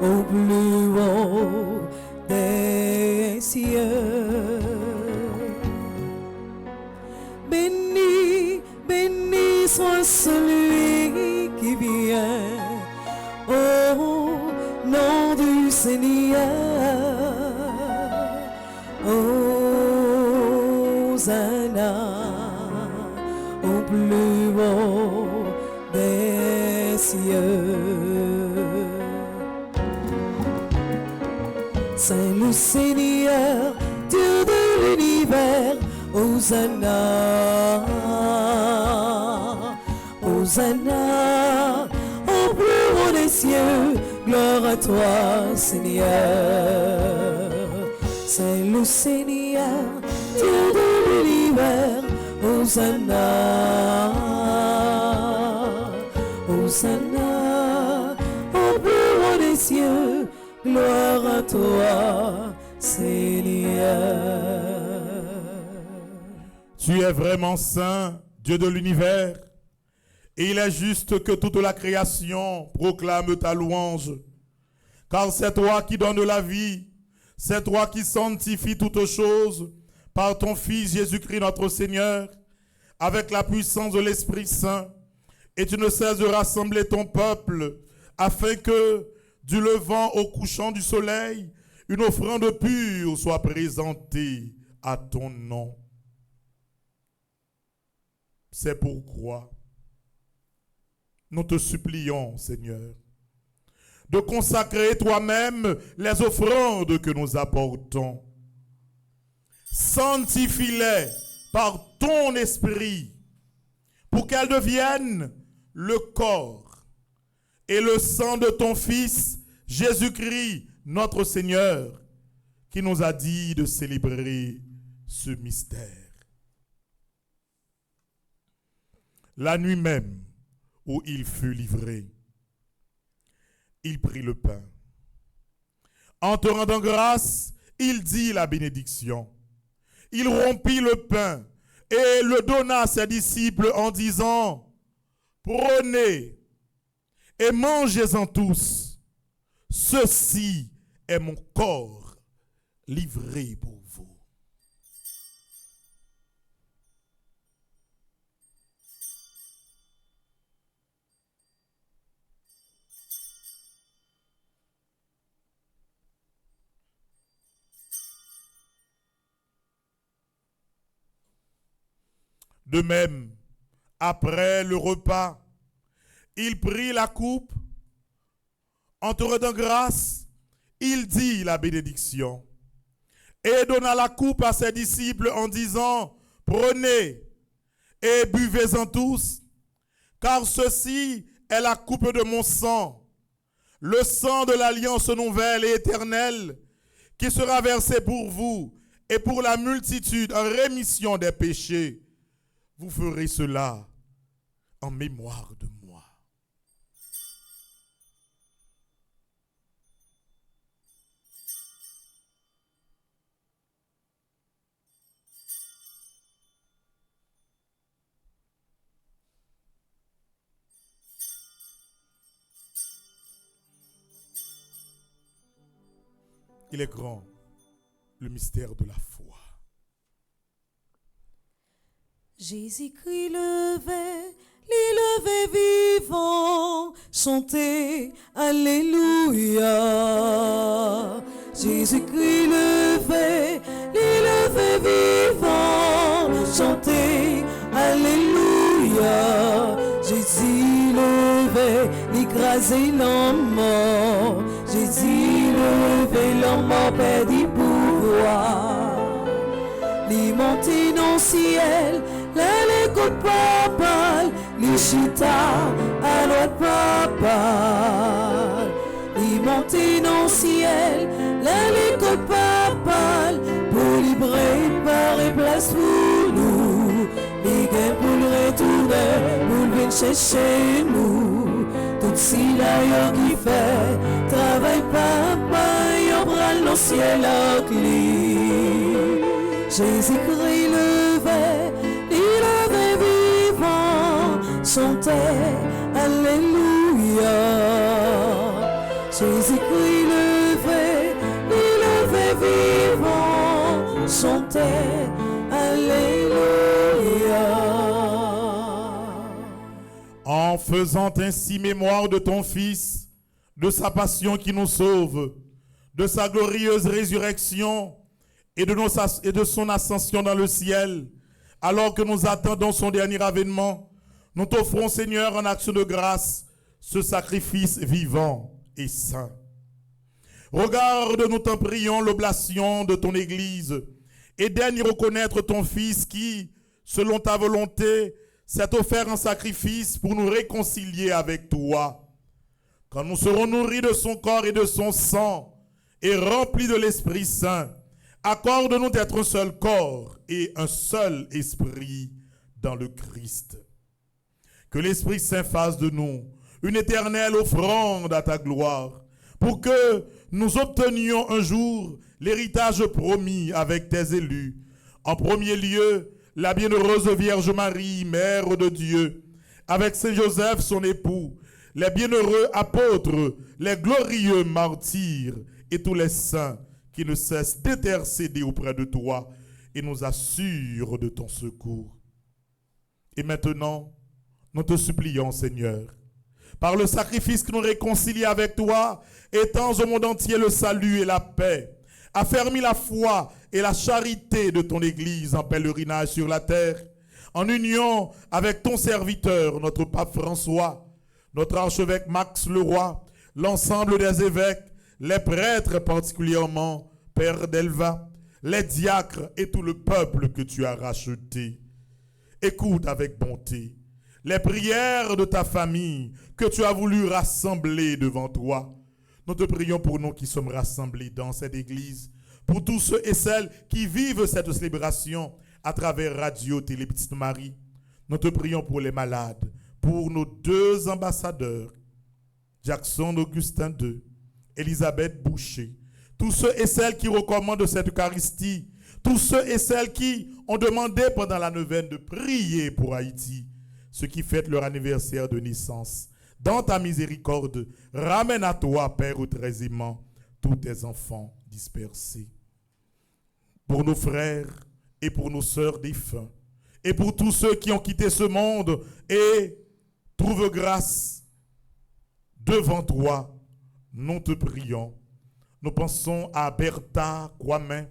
au plus haut des cieux. Béni, béni soit celui qui vient au nom du Seigneur. Hosanna, au plus haut des cieux. C'est le Seigneur, Dieu de l'univers. Hosanna, Hosanna, au plus haut des cieux, gloire à toi, Seigneur. C'est le Seigneur, Dieu de l'univers. Hosanna, Hosanna, au plus haut des cieux, gloire à toi, Seigneur. Tu es vraiment saint, Dieu de l'univers, et il est juste que toute la création proclame ta louange. Car c'est toi qui donnes la vie, c'est toi qui sanctifies toutes choses par ton Fils Jésus-Christ notre Seigneur, avec la puissance de l'Esprit Saint. Et tu ne cesses de rassembler ton peuple, afin que, du levant au couchant du soleil, une offrande pure soit présentée à ton nom. C'est pourquoi nous te supplions, Seigneur, de consacrer toi-même les offrandes que nous apportons. Sanctifie-les par ton esprit pour qu'elles deviennent le corps et le sang de ton Fils, Jésus-Christ, notre Seigneur, qui nous a dit de célébrer ce mystère. La nuit même où il fut livré, il prit le pain. En te rendant grâce, il dit la bénédiction. Il rompit le pain et le donna à ses disciples en disant, « Prenez et mangez-en tous. Ceci est mon corps livré pour vous. » De même, après le repas, il prit la coupe. En te rendant grâce, il dit la bénédiction et donna la coupe à ses disciples en disant, « Prenez et buvez-en tous, car ceci est la coupe de mon sang, le sang de l'alliance nouvelle et éternelle, qui sera versé pour vous et pour la multitude en rémission des péchés. Vous ferez cela en mémoire de moi. » Il est grand, le mystère de la foi. Jésus-Christ levé vivant, chantez Alléluia. Jésus-Christ levé vivant, chantez Alléluia. Jésus levé, l'écrasé l'homme mort. Jésus levé, l'homme mort perdit pouvoir. Li monté dans le ciel, l'écoute papa, li chita à l'autre papa. Li monté dans le ciel, l'écoute papa, pour libérer par et place pour nous. Li gagne pour le retourner, pour venir chercher nous. Tout si la qui fait, travail papa, yon bral dans le ciel avec lui. Jésus-Christ levé vivant, chantez Alléluia. Jésus-Christ levé vivant, chantez Alléluia. En faisant ainsi mémoire de ton Fils, de sa passion qui nous sauve, de sa glorieuse résurrection, et de son ascension dans le ciel, alors que nous attendons son dernier avènement, nous t'offrons, Seigneur, en action de grâce, ce sacrifice vivant et saint. Regarde, nous t'en prions, l'oblation de ton Église, et daigne reconnaître ton Fils qui, selon ta volonté, s'est offert en sacrifice pour nous réconcilier avec toi. Quand nous serons nourris de son corps et de son sang, et remplis de l'Esprit Saint, accorde-nous d'être un seul corps et un seul esprit dans le Christ. Que l'Esprit Saint fasse de nous une éternelle offrande à ta gloire, pour que nous obtenions un jour l'héritage promis avec tes élus. En premier lieu, la bienheureuse Vierge Marie, Mère de Dieu, avec Saint Joseph, son époux, les bienheureux apôtres, les glorieux martyrs et tous les saints qui ne cesse d'intercéder auprès de toi et nous assure de ton secours. Et maintenant, nous te supplions, Seigneur, par le sacrifice qui nous réconcilie avec toi, étends au monde entier le salut et la paix, affermis la foi et la charité de ton Église en pèlerinage sur la terre, en union avec ton serviteur, notre pape François, notre archevêque Max Leroy, l'ensemble des évêques, les prêtres particulièrement, Père Delva, les diacres et tout le peuple que tu as racheté. Écoute avec bonté les prières de ta famille que tu as voulu rassembler devant toi. Nous te prions pour nous qui sommes rassemblés dans cette église, pour tous ceux et celles qui vivent cette célébration à travers Radio Télé Petite Marie. Nous te prions pour les malades, pour nos 2 ambassadeurs, Jackson Augustin II, Elisabeth Boucher, tous ceux et celles qui recommandent cette Eucharistie, tous ceux et celles qui ont demandé pendant la neuvaine de prier pour Haïti, ceux qui fêtent leur anniversaire de naissance. Dans ta miséricorde, ramène à toi, Père très aimant, tous tes enfants dispersés. Pour nos frères et pour nos sœurs défunts, et pour tous ceux qui ont quitté ce monde et trouvent grâce devant toi, nous te prions. Nous pensons à Bertha Kwame,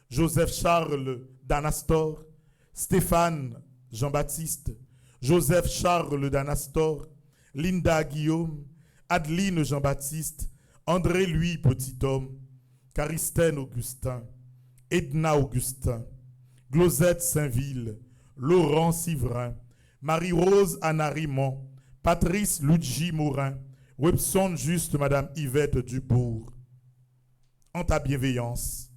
Joseph Charles d'Anastor, Stéphane Jean-Baptiste, Joseph Charles d'Anastor, Linda Guillaume, Adeline Jean-Baptiste, André Louis Petit-Homme, Caristène Augustin, Edna Augustin, Glosette Saint-Ville, Laurent Sivrin, Marie-Rose Anna Rimond, Patrice Luigi Morin, Webson Juste Madame Yvette Dubourg. En ta bienveillance,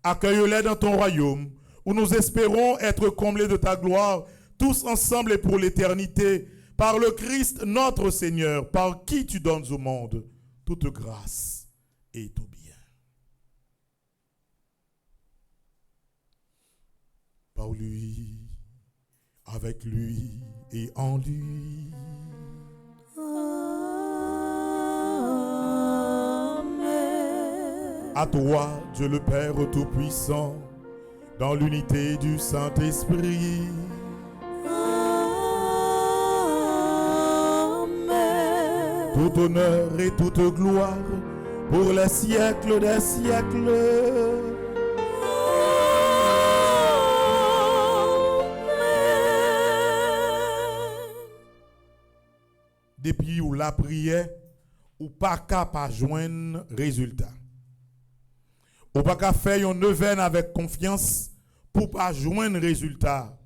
accueille-les dans ton royaume, où nous espérons être comblés de ta gloire, tous ensemble et pour l'éternité, par le Christ notre Seigneur, par qui tu donnes au monde toute grâce et tout bien. Par lui, avec lui et en lui. Amen. À toi, Dieu le Père Tout-Puissant, dans l'unité du Saint-Esprit, tout honneur et toute gloire pour les siècles des siècles. Depuis où la prière, ou pas capable de joindre résultat. Ou pas capable faire une neuvaine avec confiance pour pas joindre résultat.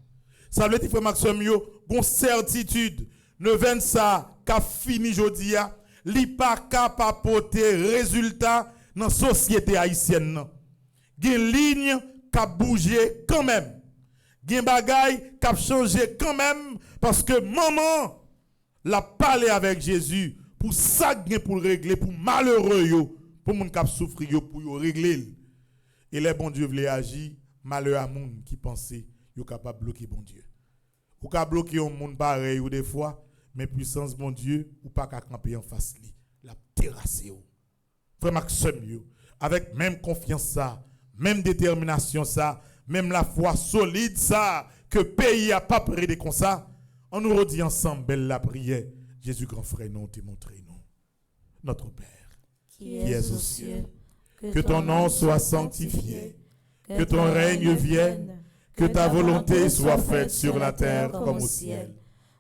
Ça veut dire, frère Maxime, une certitude, neuvaine ça, qu'a fini jodi a, li pas capable porter résultat dans la société haïtienne. Gen ligne qu'a bougé quand même. Gen bagay qu'a changé quand même parce que maman l'a parlé avec Jésus pour ça pour régler pour malheureux yo, pour moun k'ap souffrir yo pour yo régler. Et les bon Dieu voulait agir, malheur à moun qui pensait yo capable bloquer bon Dieu. Ou ka bloquer un monde pareil ou des fois mais puissance bon Dieu ou pas qu'à camper en face li la terrasser ou frère Maxime yo avec même confiance ça même détermination ça même la foi solide ça que pays a pas prêté comme ça on nous redit ensemble belle la prière Jésus grand frère nous te montrer nous notre Père Qui es aux cieux, que ton nom soit sanctifié que ton règne vienne que ta volonté soit faite sur la terre comme au ciel.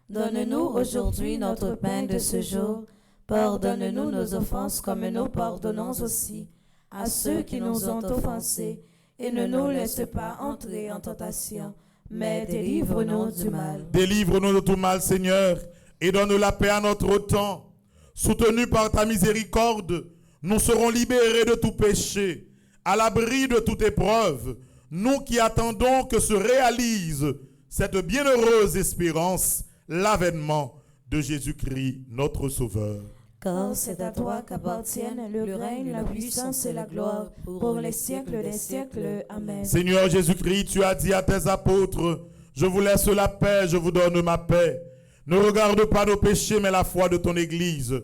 Donne-nous aujourd'hui notre pain de ce jour. Pardonne-nous nos offenses comme nous pardonnons aussi à ceux qui nous ont offensés. Et ne nous laisse pas entrer en tentation, mais délivre-nous du mal. Délivre-nous de tout mal, Seigneur, et donne la paix à notre temps. Soutenus par ta miséricorde, nous serons libérés de tout péché, à l'abri de toute épreuve. Nous qui attendons que se réalise cette bienheureuse espérance, l'avènement de Jésus-Christ, notre Sauveur. Car c'est à toi qu'appartiennent le règne, la puissance et la gloire pour les siècles des siècles. Amen. Seigneur Jésus-Christ, tu as dit à tes apôtres, je vous laisse la paix, je vous donne ma paix. Ne regarde pas nos péchés, mais la foi de ton Église.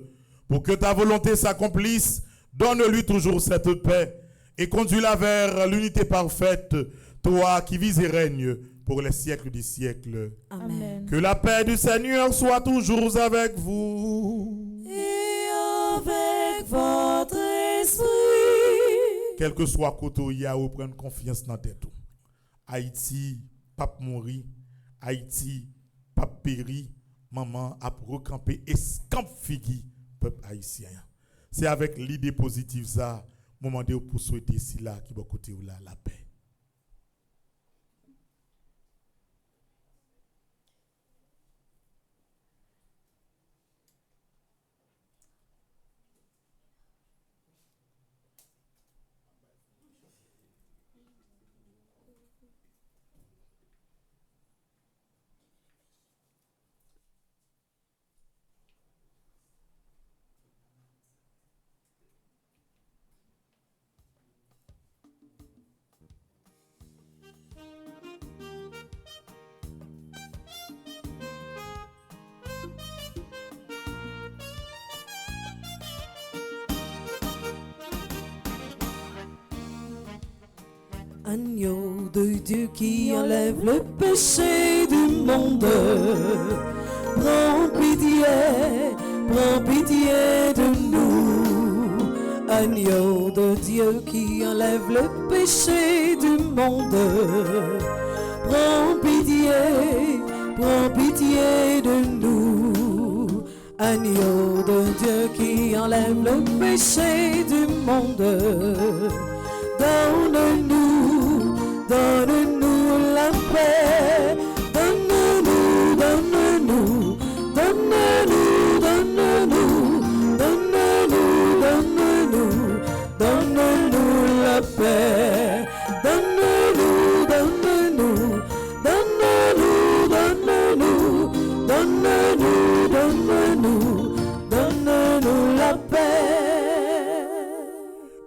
Pour que ta volonté s'accomplisse, donne-lui toujours cette paix et conduis-la vers l'unité parfaite, toi qui vis et règnes pour les siècles des siècles. Amen. Que la paix du Seigneur soit toujours avec vous. Et avec votre esprit. Quel que soit côté où il y a, prendre confiance dans tête. Haïti, pape mourir. Haïti, pas péri, maman a recampé escamp figi peuple haïtien. C'est avec l'idée positive ça, moment de pour souhaiter si là qui va côté ou là la paix. Agneau de Dieu qui enlève le péché du monde, prends pitié de nous. Agneau de Dieu qui enlève le péché du monde, prends pitié de nous. Agneau de Dieu qui enlève le péché du monde, donne-nous la paix, donne-nous la paix, donne-nous la paix.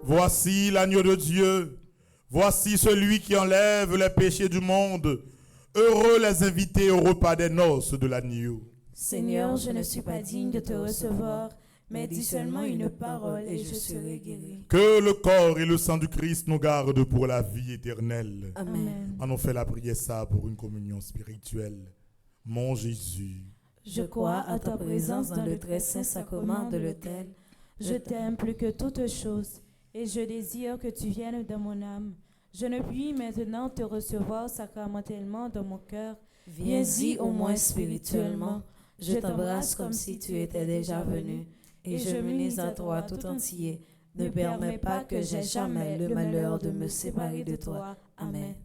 Voici l'agneau de Dieu. Voici celui qui enlève les péchés du monde. Heureux les invités au repas des noces de l'agneau. Seigneur, je ne suis pas digne de te recevoir, mais dis seulement une parole et je serai guéri. Que le corps et le sang du Christ nous gardent pour la vie éternelle. Amen. On fait la prière ça pour une communion spirituelle. Mon Jésus, Je crois à ta présence dans le très saint sacrement de l'autel. Je t'aime plus que toute chose et je désire que tu viennes dans mon âme. Je ne puis maintenant te recevoir sacramentellement dans mon cœur. Viens-y au moins spirituellement. Je t'embrasse comme si tu étais déjà venu et je m'unis à toi tout entier. Ne permets pas que j'aie jamais le malheur de me séparer de toi. Amen.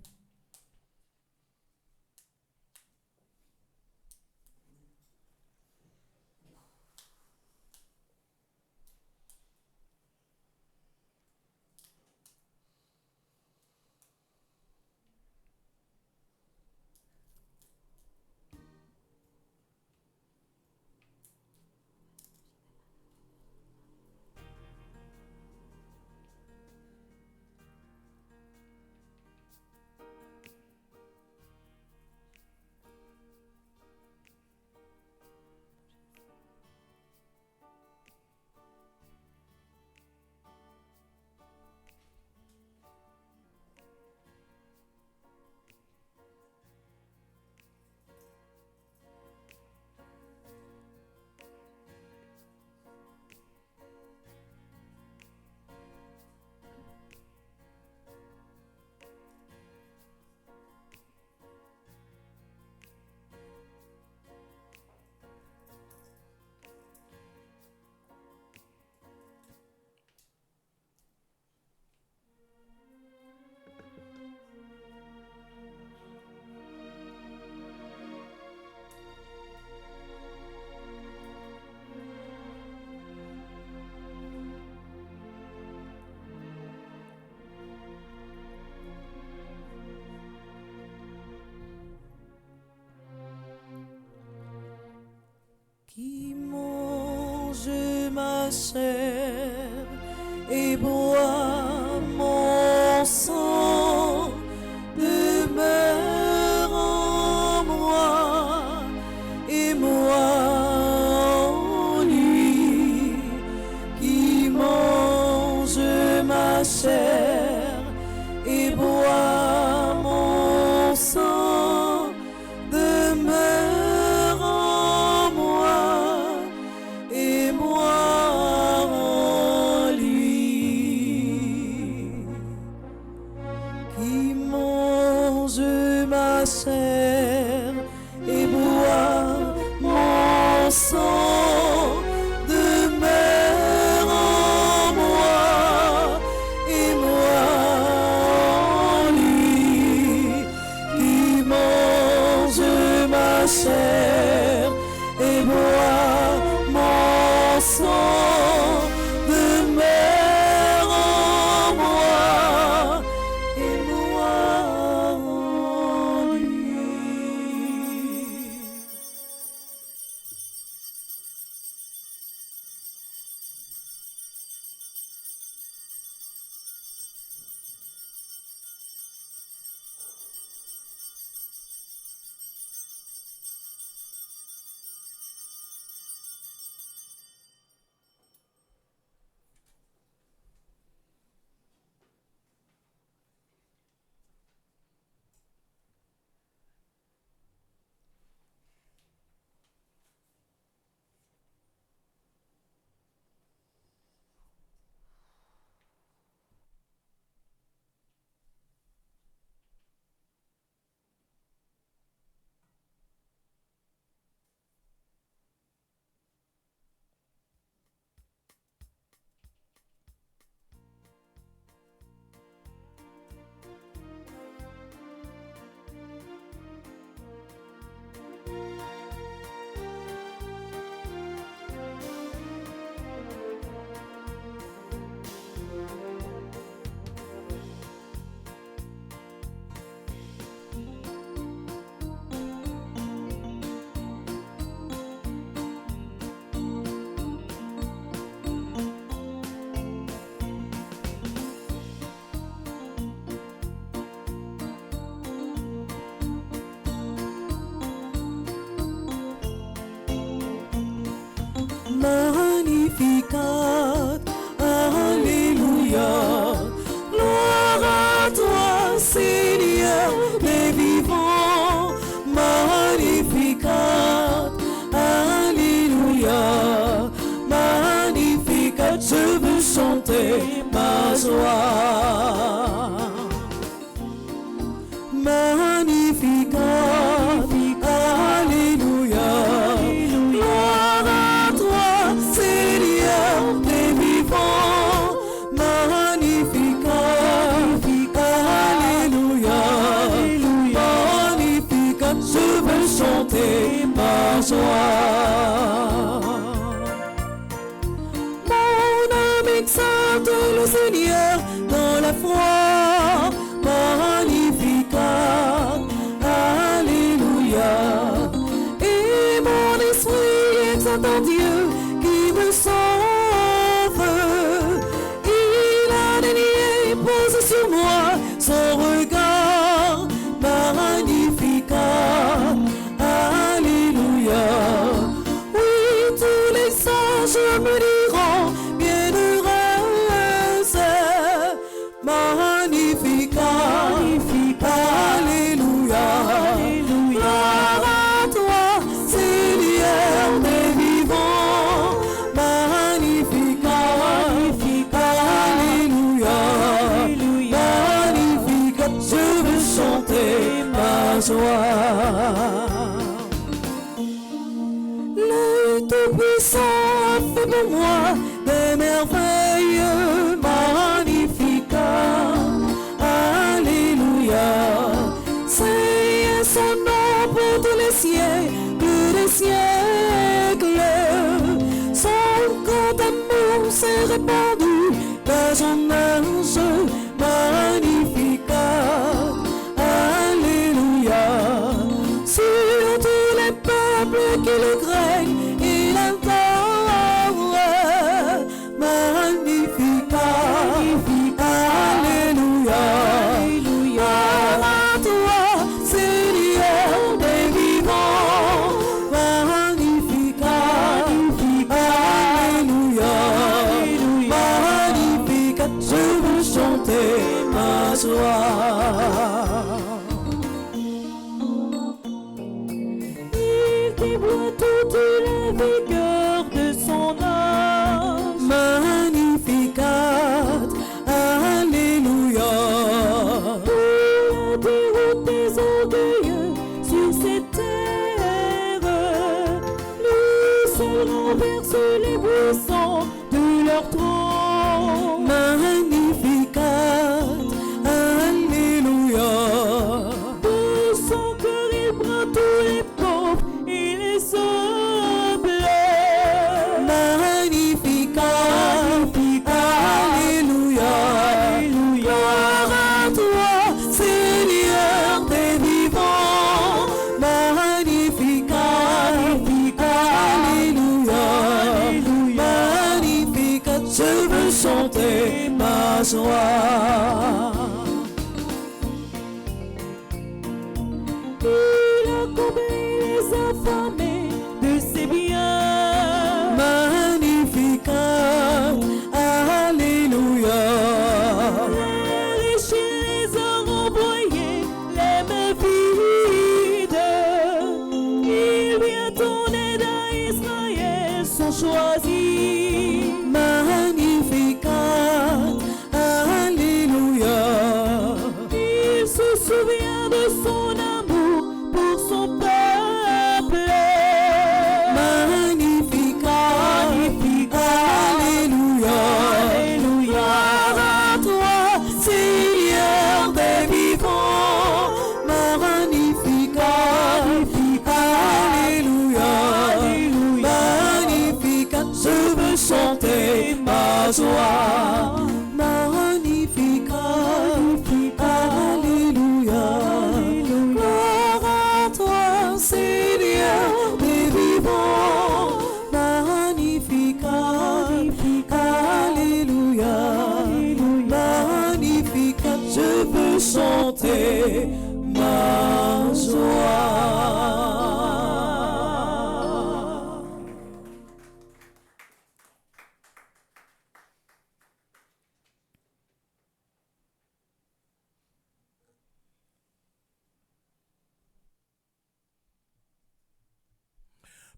Qui mange ma chair et boit mon sang demeure en moi et moi en lui. Qui mange ma chair et boit mon sang demeure en moi et moi en lui. ma chair et bois mon sang, demeure en moi et moi en lui. Magnificat, Alléluia, gloire à toi Seigneur des vivants. Magnificat, Alléluia, Magnificat, je veux chanter ma joie. Magnificat, Alléluia, gloire à toi Seigneur des vivants. Magnificat, Alléluia, Magnificat, je veux chanter ma joie. Mon âme exalte le Seigneur dans la foi. Magnificat, Alléluia, et mon esprit exalte en Dieu qui me sauve. Il a daigné poser sur moi son regard. Magnificat, Alléluia, oui, tous les sages me diront bienheureuse. Magnificat, Alléluia, gloire à toi Seigneur des vivants. Magnificat, Alléluia, Magnificat, je veux chanter ma joie. Le Tout-Puissant a fait pour moi des merveilles. Magnificat, Alléluia, c'est son nom pour tous les siècles des siècles. Son grand amour s'est répandu dans son âge. Magnificat, Alléluia, sur tous les peuples qui le craignent, il adore. Magnificat, Alléluia, gloire à toi Seigneur des vivants. Magnificat, Alléluia, Magnificat, je veux chanter ma joie. Il déploie toute la vigueur de son âge. Magnificat, Alléluia, pour la déroute des orgueilleux sur cette terre. Lui seul renverse les puissants de leur trône. Magnificat, Alléluia, de son cœur il prend tous les pauvres joie. Il a comblé les affamés de ses biens. Magnificat, Alléluia. Les riches les ont renvoyés, les mains vides. Il vient en aide à Israël, son choisi. Magnificat, Alléluia. Il se souvient de son amour pour son peuple. Magnificat, Alléluia. Gloire à toi, Seigneur des vivants. Magnificat, Alléluia. Magnificat, je veux chanter ma joie. Magnificat, Alléluia. Gloire à toi, Seigneur des vivants. Magnificat, Alléluia. Magnificat, je veux chanter ma joie.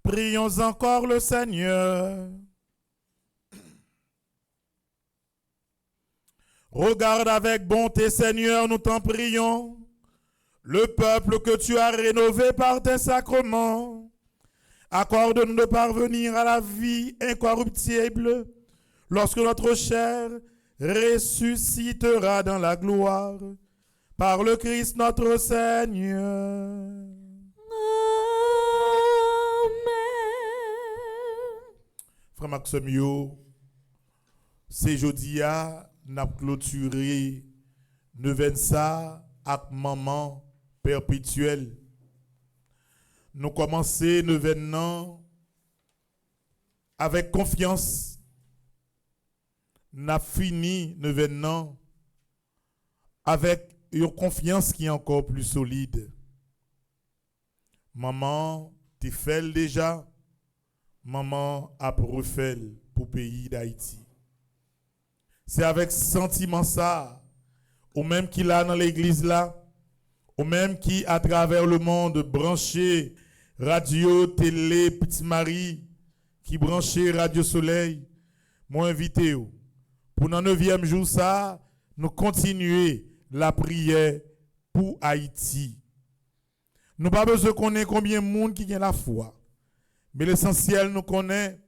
Prions encore le Seigneur. Regarde avec bonté, Seigneur, nous t'en prions, le peuple que tu as rénové par tes sacrements. Accorde-nous de parvenir à la vie incorruptible lorsque notre chair ressuscitera dans la gloire par le Christ notre Seigneur. Frère Maxime, c'est jeudi à n'a clôturé neuvaine ça avec maman perpétuelle. Nous commençons neuvaine avec confiance. N'a fini neuvaine avec une confiance qui est encore plus solide. Maman, tu fais déjà. Maman a refait pour le pays d'Haïti. C'est avec sentiment ça, ou même qui là dans l'église là, ou même qui à travers le monde branché radio, télé, Petit Marie, qui branché Radio Soleil, moi invité pour dans 9e jour ça, nous continuer la prière pour Haïti. Nous pas besoin de connaître combien de monde qui a la foi. Mais l'essentiel, nous connaît,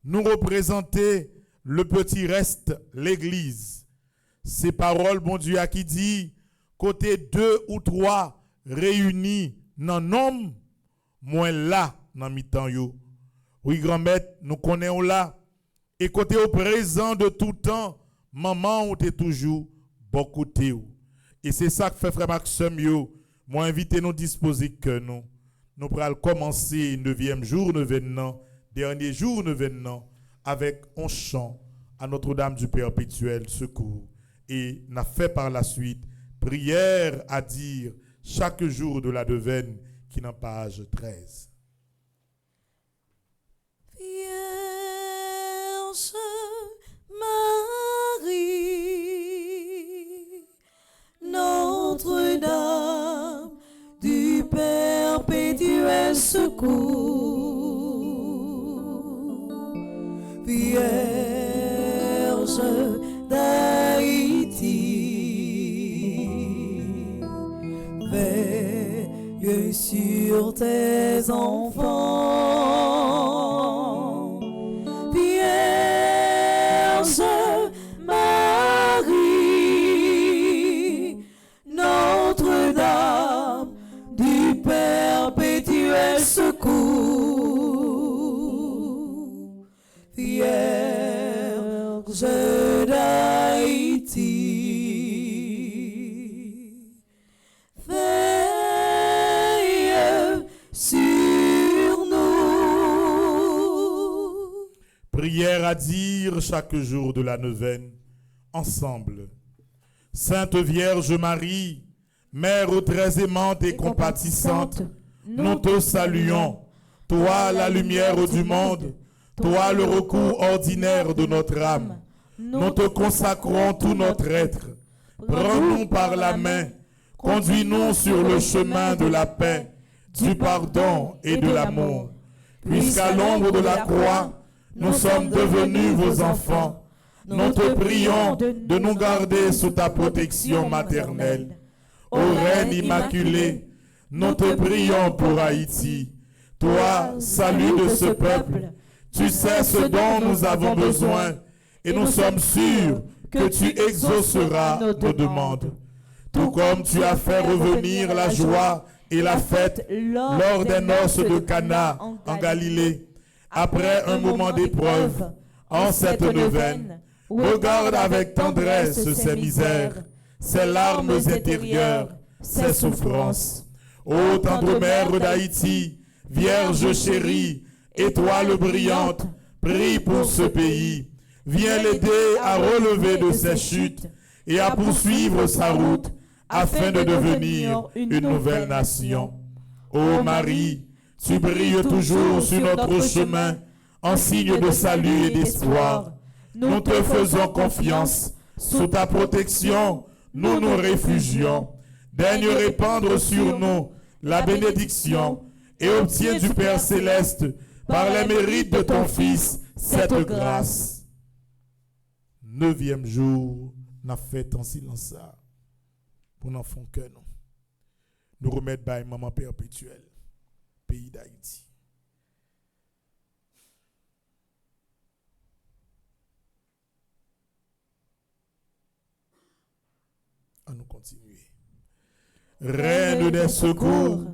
nous représenter le petit reste, l'église. Ces paroles, bon Dieu, à qui dit, côté 2 ou 3 réunis dans nom, moins là, dans mi-temps yo. Oui, grand-mère, nous connaissons là. Et côté au présent de tout temps, maman, on est toujours bon côté. Et c'est ça que fait frère Maxime yo. Moi, invité nous disposer que nous. Nous allons commencer 9e jour, dernier jour, avec un chant à Notre-Dame du Perpétuel Secours. Et n'a fait par la suite prière à dire chaque jour de la neuvaine qui est en page 13. Vierge Marie, Notre-Dame du perpétuel secours, Vierge d'Haïti, veille sur tes enfants, Vierge Marie, Notre-Dame du perpétuel secours, Vierge d'Haïti, veille sur nous. Prière à dire chaque jour de la neuvaine ensemble. Sainte Vierge Marie, Mère très aimante et compatissante, nous te saluons. Toi, la lumière du monde, toi, le recours ordinaire de notre âme. Nous te consacrons tout notre être. Prends-nous par la main, conduis-nous sur le chemin de la paix, du pardon et de l'amour. Puisqu'à l'ombre de la croix, nous sommes devenus vos enfants, nous te prions de nous garder sous ta protection maternelle. Ô Reine Immaculée, nous te prions pour Haïti. Toi, salut de ce peuple, tu sais ce dont nous avons besoin et nous sommes sûrs que tu exauceras nos demandes. Tout comme tu as fait revenir la joie et la fête lors des noces de Cana en Galilée, après un moment d'épreuve, en cette neuvaine, regarde avec tendresse ces misères, ces larmes intérieures, ces souffrances. Ô tendre mère d'Haïti, Vierge chérie, étoile brillante, prie pour ce pays. Viens l'aider à relever de ses chutes et à poursuivre sa route afin de devenir une nouvelle nation. Ô Marie, tu brilles toujours sur notre chemin en signe de salut et d'espoir. Nous te faisons confiance. Sous ta protection, nous nous réfugions. Daigne répandre sur nous la bénédiction et obtiens du Père céleste, par les mérites de ton Fils, cette grâce. 9e jour, nous avons fait en silence ça. Pour nous faire que nous remettre par maman perpétuelle, pays d'Haïti. À nous continuer. Reine des secours,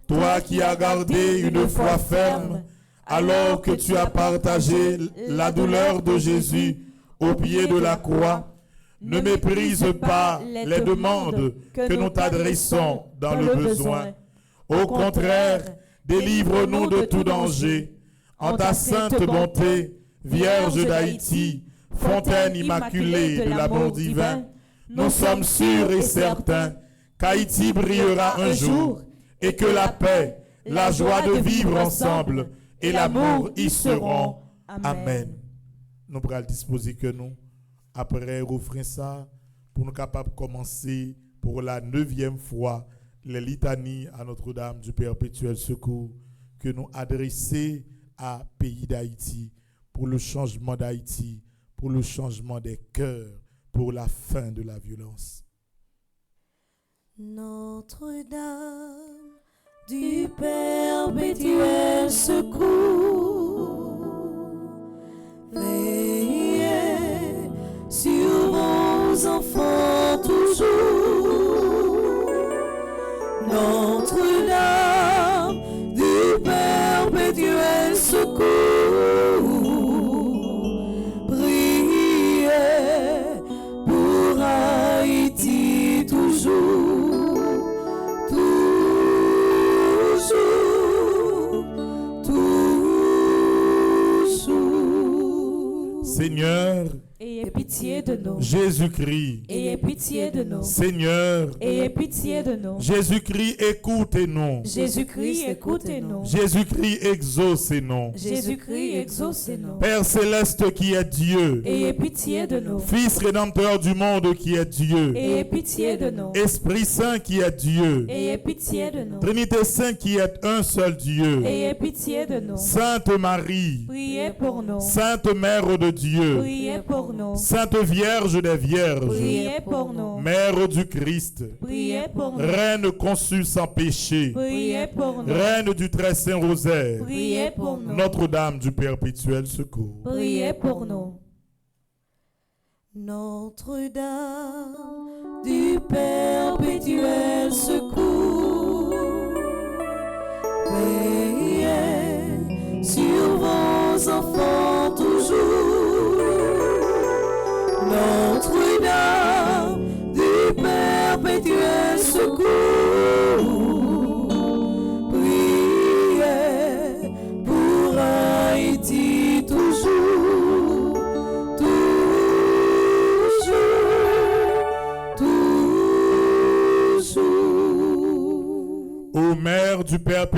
toi qui as gardé une foi ferme, alors que tu as partagé la douleur de Jésus au pied de la croix, ne méprise pas les demandes que nous t'adressons dans le besoin. Au contraire, délivre-nous de tout danger. En ta sainte bonté, Vierge d'Haïti, fontaine immaculée de l'amour divin, nous sommes sûrs et certains qu'Haïti brillera un jour et que la paix, la joie de vivre ensemble et l'amour y seront. Amen. Nous pourrons disposer que nous, après offrir ça, pour nous capables de commencer pour la 9e fois les litanies à Notre-Dame du Perpétuel Secours que nous adressons à pays d'Haïti, pour le changement d'Haïti, pour le changement des cœurs, pour la fin de la violence. Notre-Dame du Perpétuel Secours, veillez sur vos enfants toujours. Notre-Dame du Perpétuel Secours, priez pour Haïti toujours. Seigneur, ayez pitié de nous. Jésus-Christ, Ayez pitié de nous. Seigneur, Ayez pitié de nous. Jésus-Christ, écoutez-nous. Jésus-Christ, écoutez-nous. Jésus-Christ, exaucez-nous. Jésus-Christ, exaucez-nous. Père céleste qui est Dieu, Ayez pitié de nous. Fils rédempteur du monde qui est Dieu, Ayez pitié de nous. Esprit Saint qui est Dieu, Ayez pitié de nous. Trinité Sainte qui est un seul Dieu, Ayez pitié de nous. Sainte Marie, Priez pour nous. Sainte Mère de Dieu, Priez pour nous. Sainte Vierge des Vierges, Priez pour nous. Mère du Christ, Priez pour nous. Reine conçue sans péché, Priez pour nous. Reine du très saint rosaire, Priez pour nous. Notre-Dame du Perpétuel Secours. Priez pour nous. Notre-Dame du Perpétuel Secours, veillez sur vos enfants toujours. Notre-Dame du Perpétuel Secours, priez pour Haïti toujours. Toujours.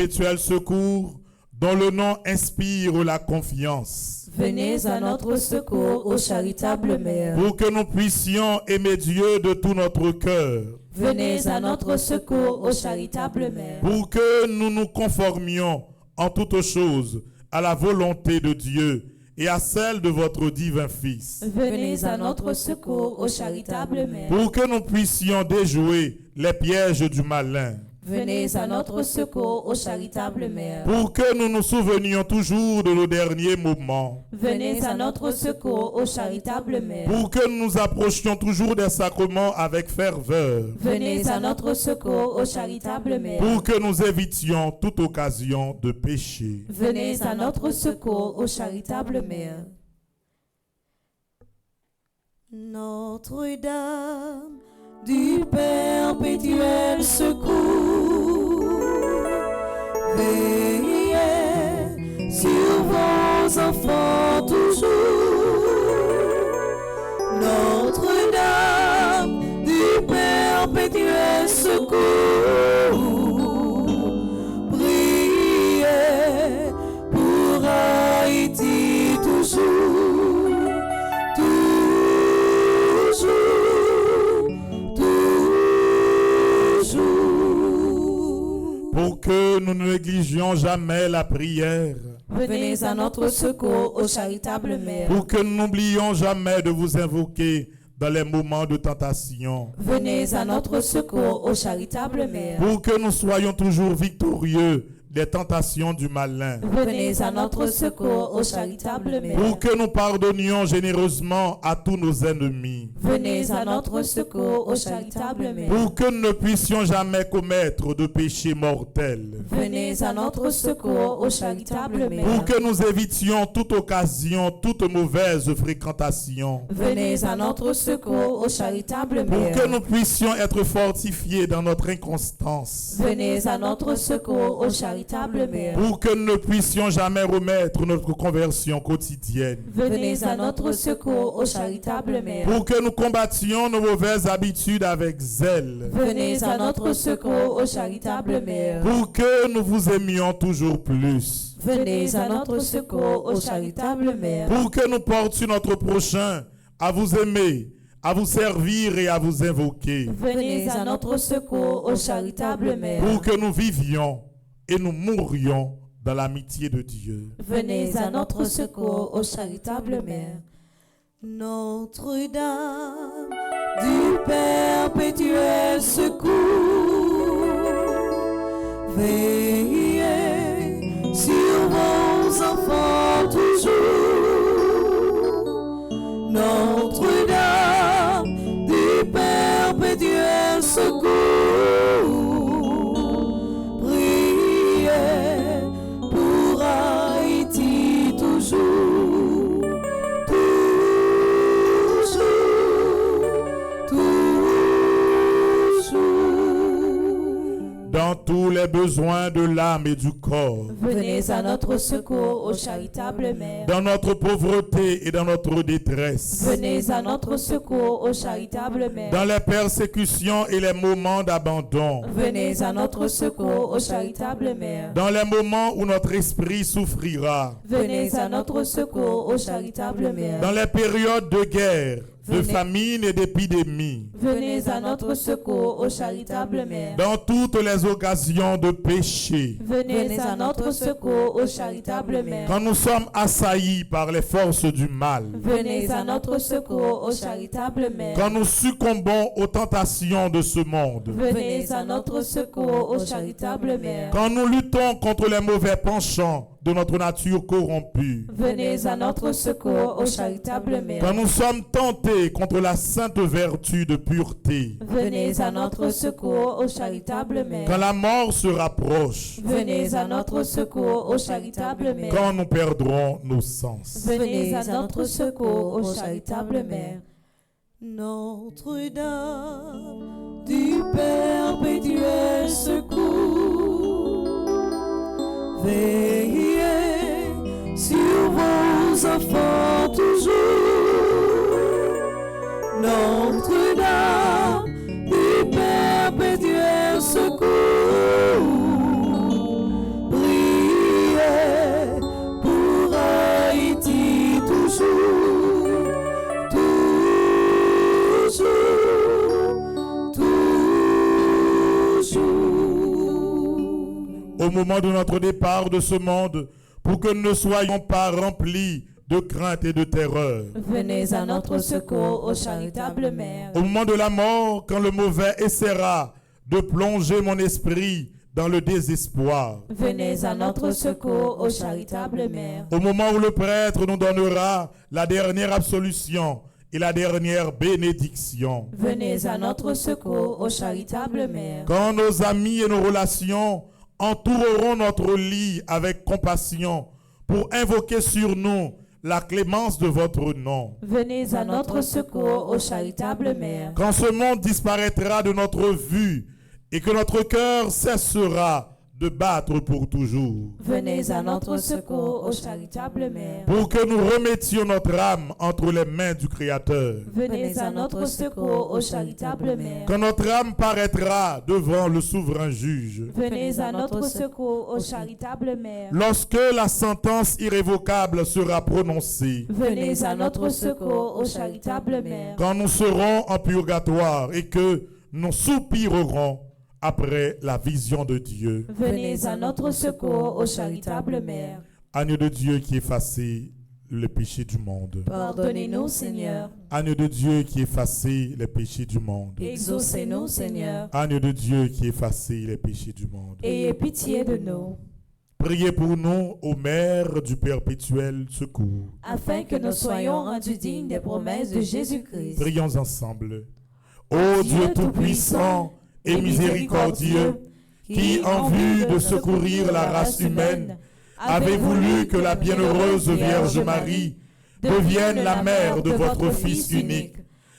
perpétuel secours, dont le nom inspire la confiance. Venez à notre secours, ô charitable Mère. Pour que nous puissions aimer Dieu de tout notre cœur. Venez à notre secours, ô charitable Mère. Pour que nous nous conformions en toutes choses à la volonté de Dieu et à celle de votre divin Fils. Venez à notre secours, ô charitable Mère. Pour que nous puissions déjouer les pièges du malin. Venez à notre secours, ô charitable Mère. Pour que nous nous souvenions toujours de nos derniers moments. Venez à notre secours, ô charitable Mère. Pour que nous nous approchions toujours des sacrements avec ferveur. Venez à notre secours, ô charitable Mère. Pour que nous évitions toute occasion de péché. Venez à notre secours, ô charitable Mère. Notre-Dame du perpétuel secours, veillez sur vos enfants toujours. Notre-Dame du perpétuel secours, priez pour Haïti toujours, toujours. Pour que nous ne négligions jamais la prière. Venez à notre secours, ô charitable Mère. Pour que nous n'oublions jamais de vous invoquer dans les moments de tentation. Venez à notre secours, ô charitable Mère. Pour que nous soyons toujours victorieux des tentations du malin. Venez à notre secours, ô charitable Mère. Pour que nous pardonnions généreusement à tous nos ennemis. Venez à notre secours, ô charitable Mère. Pour que nous ne puissions jamais commettre de péché mortel. Venez à notre secours, ô charitable Mère. Pour que nous évitions toute occasion, toute mauvaise fréquentation. Venez à notre secours, ô charitable Pour Mère. que nous puissions être fortifiés dans notre inconstance. Venez à notre secours, ô charitable Mère. Pour que nous ne puissions jamais remettre notre conversion quotidienne. Venez à notre secours, ô charitable Mère. Pour que nous combattions nos mauvaises habitudes avec zèle. Venez à notre secours, ô charitable Mère. Pour que nous vous aimions toujours plus. Venez à notre secours, ô charitable Mère. Pour que nous portions notre prochain à vous aimer, à vous servir et à vous invoquer. Venez à notre secours, ô charitable Mère. Pour que nous vivions et nous mourions dans l'amitié de Dieu. Venez à notre secours, ô charitable Mère. Notre-Dame du perpétuel secours, veillez sur vos enfants toujours. Notre-Dame du perpétuel secours, priez pour Haïti toujours, Dans tous les besoins de l'âme et du corps. Venez à notre secours, ô charitable Mère. Dans notre pauvreté et dans notre détresse. Venez à notre secours, ô charitable Mère. Dans les persécutions et les moments d'abandon. Venez à notre secours, ô charitable Mère. Dans les moments où notre esprit souffrira. Venez à notre secours, ô charitable Mère. Dans les périodes de guerre, de Venez. famine et d'épidémie. Venez à notre secours, ô charitable Mère. Dans toutes les occasions de péché. Venez à notre secours, ô charitable Mère. Quand nous sommes assaillis par les forces du mal. Venez à notre secours, ô charitable Mère. Quand nous succombons aux tentations de ce monde. Venez à notre secours, ô charitable Mère. Quand nous luttons contre les mauvais penchants de notre nature corrompue. Venez à notre secours, ô charitable Mère. Quand nous sommes tentés contre la sainte vertu de pureté. Venez à notre secours, ô charitable Mère. Quand la mort se rapproche. Venez à notre secours, ô charitable Mère. Quand nous perdrons nos sens. Venez à notre secours, ô charitable Mère. Notre-Dame du perpétuel secours, veillez sur vos enfants toujours. Notre-Dame du perpétuel secours, moment de notre départ de ce monde, pour que nous ne soyons pas remplis de crainte et de terreur. Venez à notre secours, ô charitable Mère. Au moment de la mort, quand le mauvais essaiera de plonger mon esprit dans le désespoir. Venez à notre secours, ô charitable Mère. Au moment où le prêtre nous donnera la dernière absolution et la dernière bénédiction. Venez à notre secours, ô charitable Mère. Quand nos amis et nos relations entoureront notre lit avec compassion pour invoquer sur nous la clémence de votre nom. Venez à notre secours, ô charitable Mère. Quand ce monde disparaîtra de notre vue et que notre cœur cessera de battre pour toujours. Venez à notre secours, ô charitable Mère. Pour que nous remettions notre âme entre les mains du Créateur. Venez à notre secours, ô charitable Mère. Quand notre âme paraîtra devant le souverain juge. Venez à notre secours, ô charitable Mère. Lorsque la sentence irrévocable sera prononcée. Venez à notre secours, ô charitable Mère. Quand nous serons en purgatoire et que nous soupirerons après la vision de Dieu. Venez à notre secours, ô charitable Mère. Agneau de Dieu qui effaçait le péché du monde. Pardonnez-nous, Seigneur. Agneau de Dieu qui effaçait les péchés du monde. Exaucez-nous, Seigneur. Agneau de Dieu qui effaçait les péchés du monde. Ayez pitié de nous, Priez pour nous, ô Mère du perpétuel secours. afin que nous soyons rendus dignes des promesses de Jésus-Christ. Prions ensemble. Ô Dieu tout-puissant et miséricordieux, qui, en vue de secourir la race humaine, avez voulu que la bienheureuse Vierge Marie devienne la mère de votre Fils unique.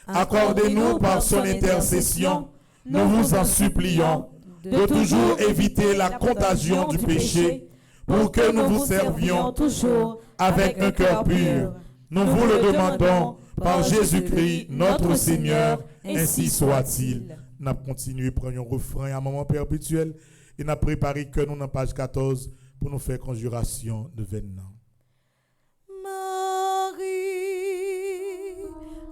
Accordez-nous par son intercession, nous vous en supplions, de toujours éviter la contagion du péché, pour que nous vous servions toujours avec un cœur pur. Nous vous le demandons par Jésus-Christ, notre Seigneur, ainsi soit-il. N'a continué, prenons refrain à moment perpétuel et n'a préparé que nous dans page 14 pour nous faire conjuration de Vénan. Marie,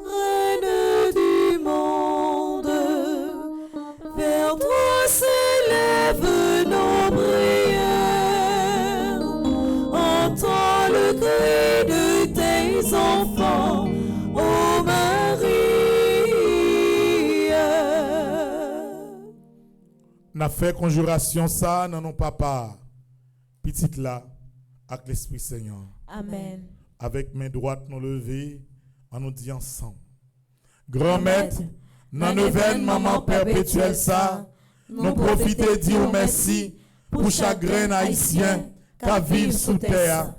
reine du monde, vers toi s'élèvent nos prières. Entends le cri de tes enfants, ô Marie. N'a fait conjuration ça dans nos papas, petite là, avec l'Esprit Seigneur. Amen. Avec main droite nous lever, on nous dit ensemble. Grand maître, dans neuvaine maman perpétuelle ça, nous profiter dire merci pour chaque grain haïtien qui vit sous terre.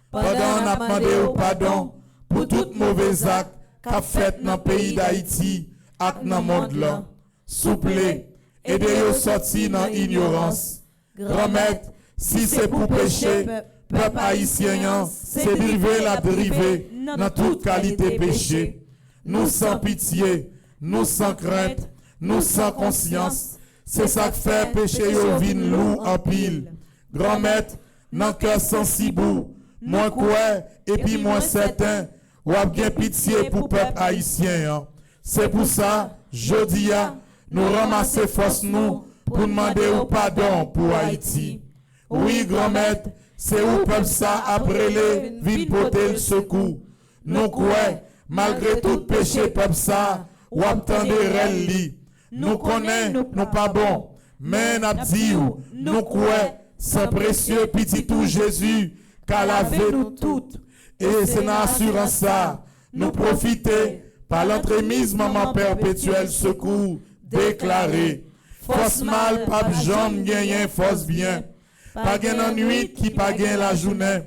Pendant n'a demandé au pardon pour tout mauvais acte qu'a fait dans le pays d'Haïti et dans le monde là. Souple, aidez-vous sortir dans l'ignorance. Grand maître, si c'est pour pécher, peuple haïtien, c'est driver la driver dans toute qualité péché. Nous sans pitié, nous sans crainte, nous sans conscience. C'est ça que fait péché yo vin loup en pile. Grand maître, dans cœur sensible, moins quoi et puis moins certain, ou a bien pitié pour peuple haïtien. C'est pour ça, jodi a, nous ramasser force nous pour demander au pardon pour Haïti. Oui, grand maître, c'est où peuple ça après les vin porter le secours. Nous quoi, malgré tout péché peuple ça, ou attendez li. Nous connaissons, nous pas bon, mais n'a dit nous quoi, sans précieux petit tout Jésus, qu'a lavé nous toutes. Et c'est dans assurance ça, nous profiter par l'entremise maman perpétuelle secours, déclaré. Force mal, pape jambe gagné, force bien. Pas gain en nuit qui pas gain la journée.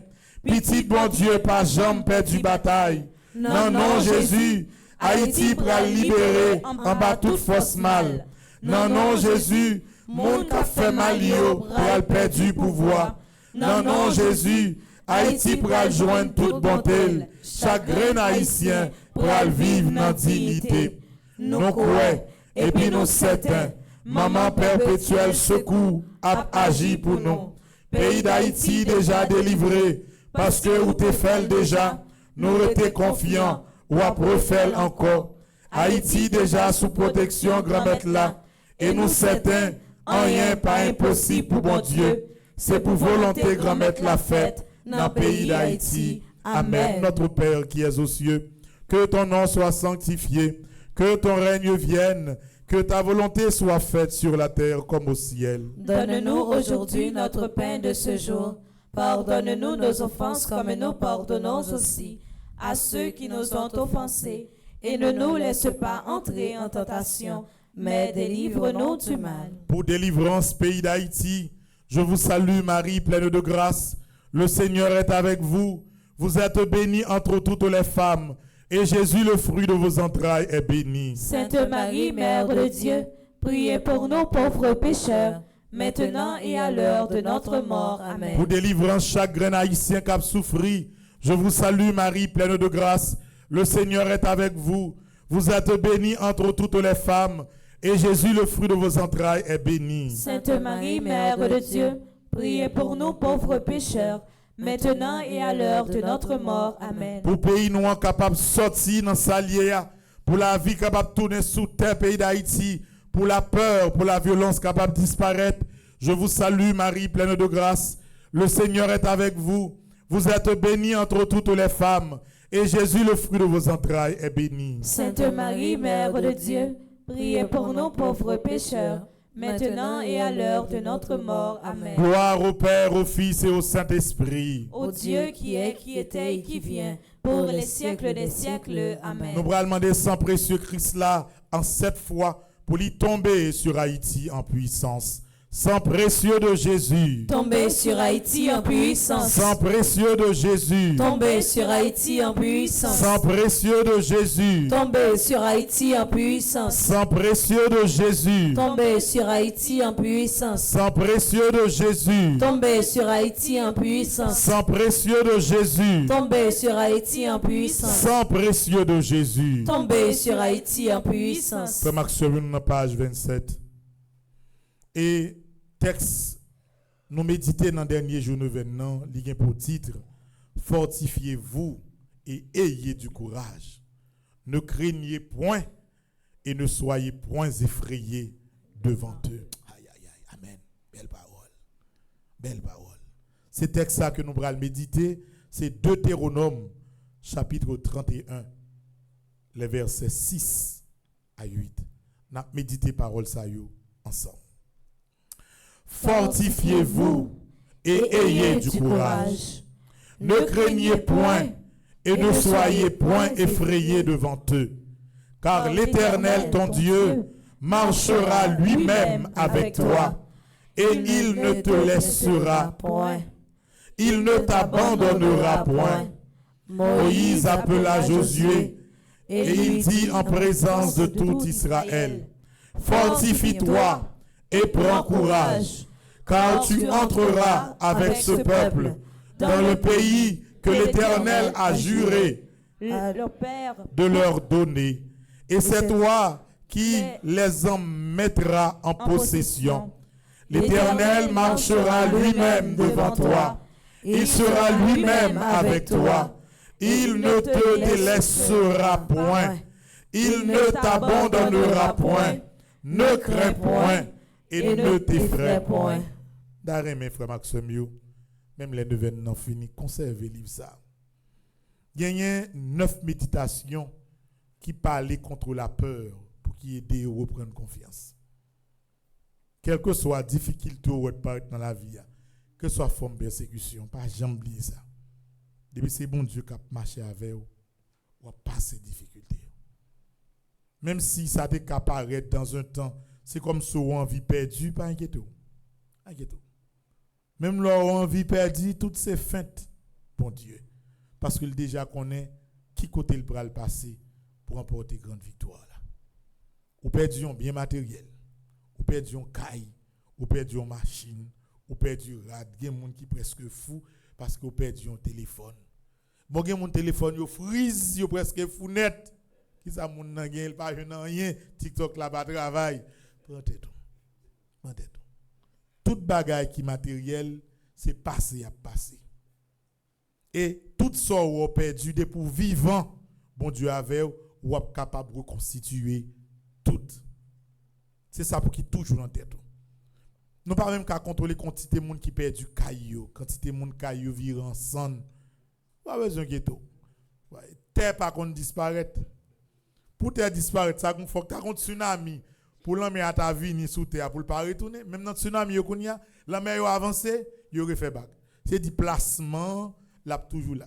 Petit bon Dieu, pas jambe perdu bataille. Non, non, Jésus, Haïti pral libérer en bas toute force mal. Non, non, Jésus, monde qui fait mal yo pral perdu pouvoir. Non, non, Jésus, Haïti pral joindre toute bonté. Chaque grain haïtien pral vivre dans dignité. Nous croyons et puis nous certains. Maman perpétuelle secours a agi pour nous. Pays d'Haïti déjà délivré parce que où t'es fait déjà. Nous étions confiants ou à refaire encore. Haïti déjà sous protection grand maître là. Et nous certains, rien pas impossible pour bon Dieu. c'est pour volonté grand mettre la fête dans le pays d'Haïti. Amen. Notre Père qui es aux cieux, que ton nom soit sanctifié, que ton règne vienne, que ta volonté soit faite sur la terre comme au ciel. Donne-nous aujourd'hui notre pain de ce jour. Pardonne-nous nos offenses comme nous pardonnons aussi à ceux qui nous ont offensés. Et ne nous laisse pas entrer en tentation, mais délivre-nous du mal. Pour délivrance, pays d'Haïti, je vous salue Marie, pleine de grâce. Le Seigneur est avec vous. Vous êtes bénie entre toutes les femmes. Et Jésus, le fruit de vos entrailles, est béni. Sainte Marie, Mère de Dieu, priez pour nous pauvres pécheurs, maintenant et à l'heure de notre mort. Amen. Pour délivrance, chaque grain haïtien qui a souffri, je vous salue Marie, pleine de grâce. Le Seigneur est avec vous. Vous êtes bénie entre toutes les femmes. Et Jésus, le fruit de vos entrailles, est béni. Sainte Marie, Mère de Dieu, priez pour nous pauvres pécheurs, maintenant et à l'heure de notre mort. Amen. Pour pays noirs capables de sortir dans salier, pour la vie capable de tourner sous terre, pays d'Haïti, pour la peur, pour la violence capable de disparaître, je vous salue Marie, pleine de grâce. Le Seigneur est avec vous. Vous êtes bénie entre toutes les femmes. Et Jésus, le fruit de vos entrailles, est béni. Sainte Marie, Mère de Dieu, priez pour nous pauvres pécheurs, maintenant et à l'heure de notre mort. Amen. Gloire au Père, au Fils et au Saint-Esprit. Ô Dieu qui est, qui était et qui vient, pour les siècles des siècles. Amen. Nous allons demander sang précieux Christ là en 7 fois pour lui tomber sur Haïti en puissance. Sang précieux de Jésus. Tombez sur Haïti en puissance. Sang précieux de Jésus. Tombez sur Haïti en puissance. Sang précieux de Jésus. Tombez sur Haïti en puissance. Sang précieux de Jésus. Tombez sur Haïti en puissance. Sang précieux de Jésus. Tombez sur Haïti en puissance. Sang précieux de Jésus. Tombez sur Haïti en puissance. Sang précieux de Jésus. Tombez sur Haïti en puissance. Frère Maxime, page 27. Et texte, nous méditons dans le dernier jour événement, il y a pour titre fortifiez-vous et ayez du courage. Ne craignez point et ne soyez point effrayés devant eux. Aïe, aïe, aïe, amen. Belle parole. Belle parole. C'est texte ça que nous allons méditer, c'est Deutéronome, chapitre 31, les versets 6 à 8. Nous allons méditer parole ça ensemble. Fortifiez-vous et ayez du courage. Ne craignez point et ne soyez point effrayés devant eux, car l'Éternel ton Dieu marchera lui-même avec toi et il ne te laissera point. Il ne t'abandonnera point. Moïse appela Josué et il dit en présence de tout Israël, fortifie-toi et prends courage, car tu entreras avec ce peuple dans le pays que l'Éternel a juré de leur donner. Et c'est toi qui les en mettras en possession. L'Éternel marchera lui-même devant toi. Il sera lui-même avec toi. Il ne te délaissera point. Il ne t'abandonnera point. Ne crains point. Et ne t'effraie point. D'arrêt, mes frères Maxime, même les événements finis, conservez le livre ça. Il y a 9 méditations qui parlent contre la peur pour qui aider à reprendre confiance. Quelle que soit la difficulté ou dans la vie, que ce soit forme de persécution, pas jamais oublier ça. Depuis c'est bon Dieu qui a marché avec vous, ou passer difficulté. Même si ça te apparaît dans un temps, c'est comme si on a envie perdue, pas inquiétez-vous. Inquiétez-vous. Même là on a envie perdue, toutes ces feintes, bon Dieu. Parce qu'il déjà connaît qui côté le bras le passé pour emporter grande victoire là. Ou perdu un bien matériel, ou perdu un caille, ou perdu une machine, ou perdu rad, il y a des gens qui presque fou parce que ou perdu un téléphone. Bon gen mon téléphone yo freeze, yo presque fou net. Qui ça moun nan gen, il pas rien, TikTok là pas travail. Prends tête. Toute bagaille qui matériel, c'est passé à passer. Et tout ça ou perdu de pour vivant, bon Dieu avait ou capable de reconstituer tout. C'est ça pour qui toujours en tête. Nous pas même qu'à contrôler quantité de monde qui perd du caillou, quantité de monde caillou vire ensemble. Pas besoin de ghetto. Terre pas qu'on disparaître. Pour terre disparaître, ça faut que tu aies un tsunami pour l'homme à ta vie ni sous terre pour le pas retourner. Même dans le tsunami yo kounya, la mer a avancé, yo refait back. C'est du placement là toujours là.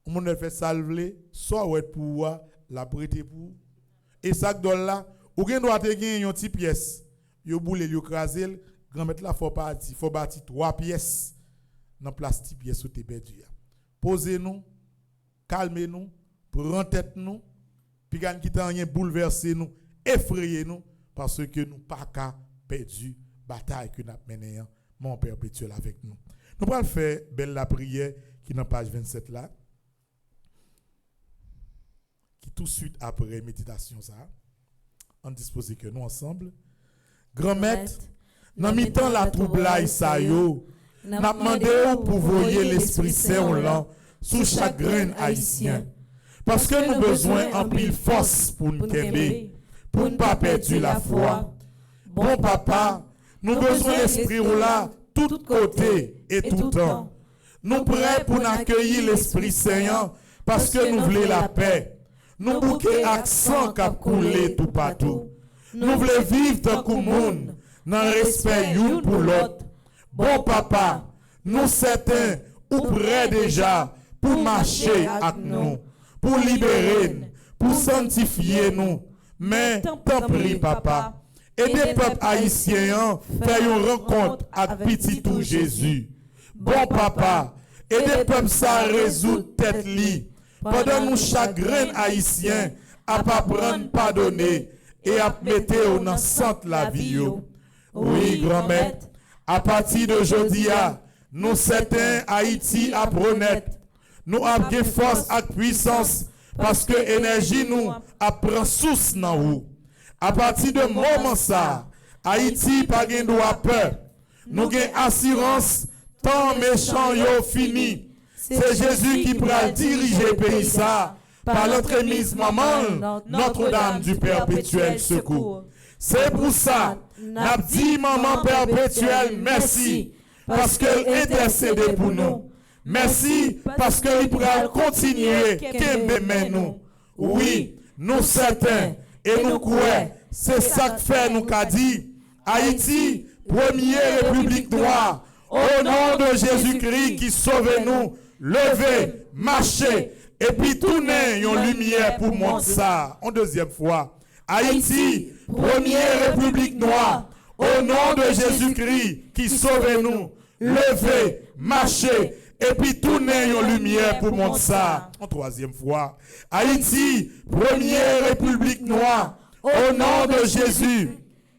On monde fait salver, soit ouais pour la prêter pour. Et ça que là, ou gen doit te gagner une petite pièce. Yo boule yo craser, grand mettre là faut bâtir 3 pièces dans place petite pièce où t'es perdu. Posez-nous, calmez-nous, prenez tête nous, puis quand qui t'en bouleverser nous, effrayer nous parce que nous pas qu'à perdu bataille que nous avons menée mon Père perpétuel avec nous. Nous allons faire belle la prière qui est dans page 27 là. Qui tout de suite après méditation ça. On dispose que nous ensemble. Grand maître, dans mi-temps la troublaille ça yo, n'a demandé pour voyer l'Esprit Saint là sous chaque grain haïtien. Parce que nous besoin en pile force pour nous aimer, pour ne pas perdre la foi. Bon papa, nous besoin l'Esprit là tout côté et tout temps. Nous prêts pour accueillir l'Esprit Saint parce que nous voulons la paix. Nous bouquer accent qui a coulé tout partout. Nous voulons vivre dans le monde, dans le respect l'un pour l'autre. Bon papa, nous certains ou prêts déjà pour marcher avec nous, pour libérer, pour sanctifier nous. Mais tant pis papa, aidez peuple haïtien faire une rencontre avec petit tout Jésus. Bon papa, aidez peuple ça résoudre tête li. Pendant nous chagrin haïtien à pas prendre pardonner et à mettre dans centre la vie. Oui, grand-mère, à partir d'aujourd'hui, nous certains Haïti apprenons. Nous avons force et puissance parce que l'énergie nous apprend source dans nous. À partir de moment ça, Haïti pas de droit peur. Nous avons assurance tant méchant yo fini. C'est Jésus qui pourra diriger le pays ça par l'entremise maman Notre-Dame du perpétuel secours. C'est pour ça, n'a dit maman perpétuelle merci parce qu'elle intercède pour nous. Merci parce qu'elle pourra continuer qu'aimer nous. Oui, nous certains et nous croyons, c'est ça que fait nous qu'a dit Haïti, première république droit, au nom de Jésus-Christ qui sauve nous. Levez, marchez, et puis tournez une lumière pour montrer ça. En deuxième fois, Haïti, première république noire, au nom de Jésus-Christ qui sauve nous. Levez, marchez, et puis tournez une lumière pour montrer ça. En troisième fois, Haïti, première république noire, au nom de Jésus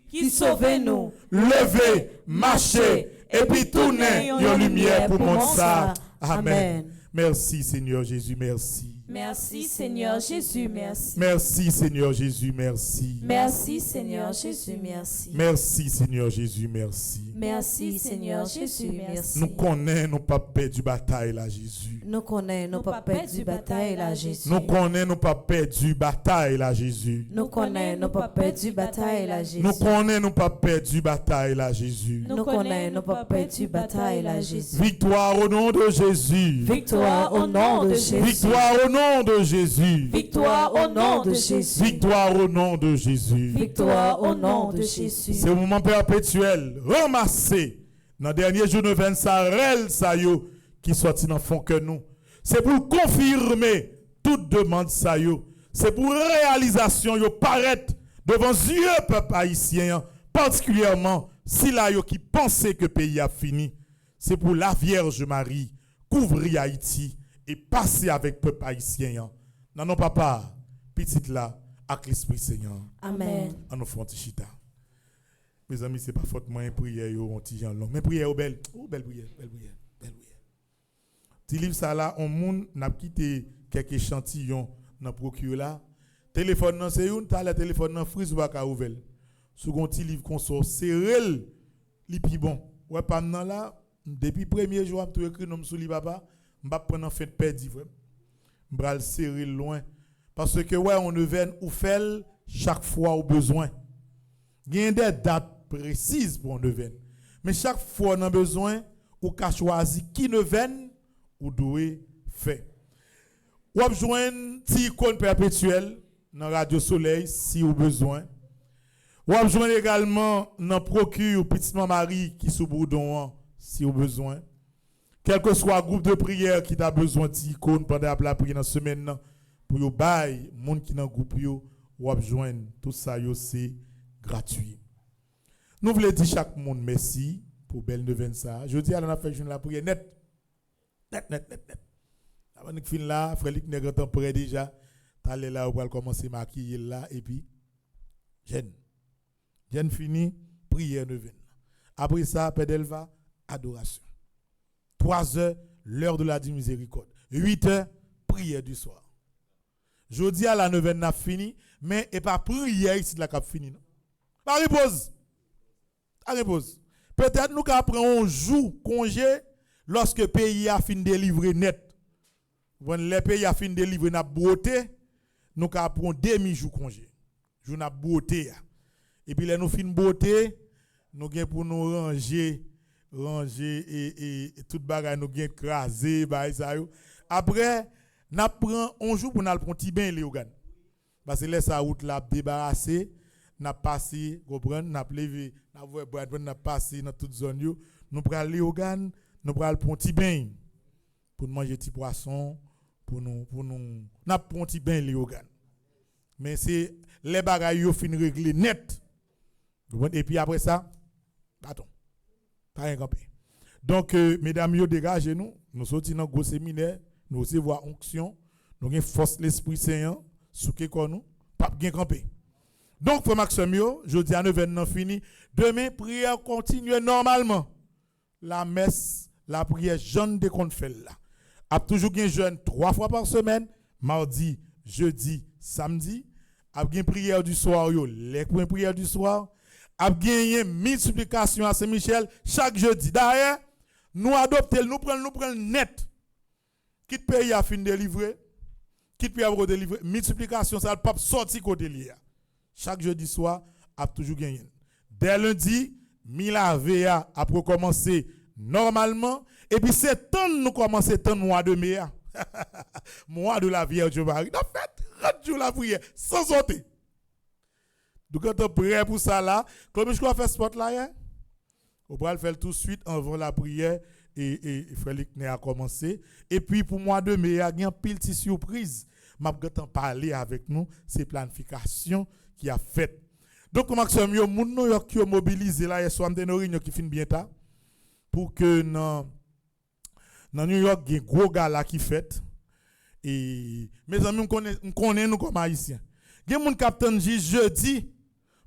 qui sauve nous. Levez, marchez, et puis tournez une lumière pour montrer ça. Amen. Merci Seigneur Jésus, merci. Merci Seigneur Jésus, merci. Merci Seigneur Jésus, merci. Merci Seigneur Jésus, merci. Merci Seigneur Jésus, merci. Merci Seigneur Jésus, merci. Nous connaissons nos pas perdu bataille là Jésus. Nous connaissons nos pas perdu bataille là Jésus. Nous connaissons nos pas perdu bataille là Jésus. Nous connaissons nos pas perdu bataille là Jésus. Nous connaissons nos pas perdu bataille là Jésus. Nous connaissons nos pas perdu bataille là Jésus. Victoire au nom de Jésus. Victoire au nom de Jésus. Victoire au nom de Jésus. Victoire au nom de Jésus. Victoire au nom de Jésus. Victoire au nom de Jésus. C'est un moment perpétuel. Ramassé dans le dernier jour de 25 ça yo qui sorti dans fond que nous. C'est pour confirmer toute demande ça yo. C'est pour réalisation yo paraître devant yeux peuple haïtien, particulièrement si là yo qui pensait que le pays a fini. C'est pour la Vierge Marie couvrir Haïti et passer avec peuple haïtien. Non, non, papa, petite là, avec l'Esprit Seigneur. Amen. On nous fait un petit chita. Mes amis, ce n'est pas faute moi une prière, un petit genre long. Mais prière, belle. Oh, belle prière, belle prière, belle prière. Petit livre, ça là, on moun n'a quitté quelques échantillons dans le procure là. Téléphone, non, c'est une, t'as le téléphone, non, frise ou pas ouvert. Second petit livre qu'on sort, c'est réel, li bon. Ouais, pas maintenant là, depuis le premier jour, je écrit nom sous li papa. Je vais prendre en fait perdu. Je vais le serrer loin. Parce que, ouais, on ne vient ou fait chaque fois au besoin. Il y a des dates précises pour on ne vient. Mais chaque fois on a besoin ou qu'a choisi qui ne veine ou doit faire. Ou a joindre ti icône perpétuelle dans Radio Soleil si ou besoin. Ou a joindre également dans procure petite Marie qui sous bourdon si ou besoin. Quel que soit groupe de prière qui t'a besoin d'icône pendant la prière dans semaine pour yo bail monde qui dans groupe yo ou a joindre tout ça yo c'est gratuit. Nous voulons dire chaque monde merci pour belle nouvelle ça. Je dis à la fait la prière net. Avant de finir là, frère Luc n'est pas prêt déjà. T'allez là, on va commencer à maquiller là et puis jeune fini, prière neuvaine. Après ça, Pédelva, adoration. 3 heures, l'heure de la miséricorde. 8 heures, prière du soir. Je dis à la neuvaine n'a fini, mais et pas prière ici de la cap fini. Non? Pas repose. Pas repose. Peut-être nous prendre un jour congé lorsque le pays a fini de délivrer net. Quand le pays a fini de délivrer na beauté, nous prendre demi-jour congé. Jour na beauté. Et puis là nous fin beauté, nous gain pour nous ranger et toute bagaille nous gain craser ba ça yo. Après n'a prend un jour pour nous prendre petit bain Léogan. Parce que laisse sa route là débarrasser, n'a passé, comprendre, n'a levé, n'a voir n'a passé dans toute zone yo, nous pral Léogan, nous pral prendre petit bain pour manger petit poisson, pour nous n'a prendre petit bain Léogan. Mais c'est les bagailles yo fin régler net. Et puis après ça, attends, pas un campé. Donc, mesdames, yo dégagez nous sortons dans un gros séminaire, nous recevons onction, nous avons force l'Esprit Saint, sous que nous, pas bien campé. Donc, frère Maxime, je dis à 9h fini, demain, prière continue normalement. La messe, la prière jeune de qu'on fait là. A toujours un jeûne 3 fois par semaine, mardi, jeudi, samedi. A bien prière du soir, les prières du soir. A gagné multiplication à Saint-Michel chaque jeudi. D'ailleurs, nous adoptons, nous prenons net. Quitte pays a fini de livrer, quitte pays a délivrer, multiplication, ça ne pas sortir côté lié. Chaque jeudi soir, a toujours gagné. Dès lundi, Mila VA a commencer normalement. Et puis c'est temps nous commencer tant mois de mai. Mois de la Vierge Marie. En fait, 30 jours la prière, sans sauter. Donc, quand on est prêt pour ça là, comme je dois faire sport là, on va le faire tout de suite avant la prière et Frère Luc a commencé. Et puis, pour moi de mai, il y a une pile de surprise. Je vais parler avec nous, c'est planification qui a fait. Donc, Maxime, il y a des gens qui ont mobilisé là, il y a des réunions qui finissent bientôt pour que dans New York, il y a un gros gars là qui fait. Et mes amis, nous connaissons nous comme haïtiens. Il y a des gens qui attendent jeudi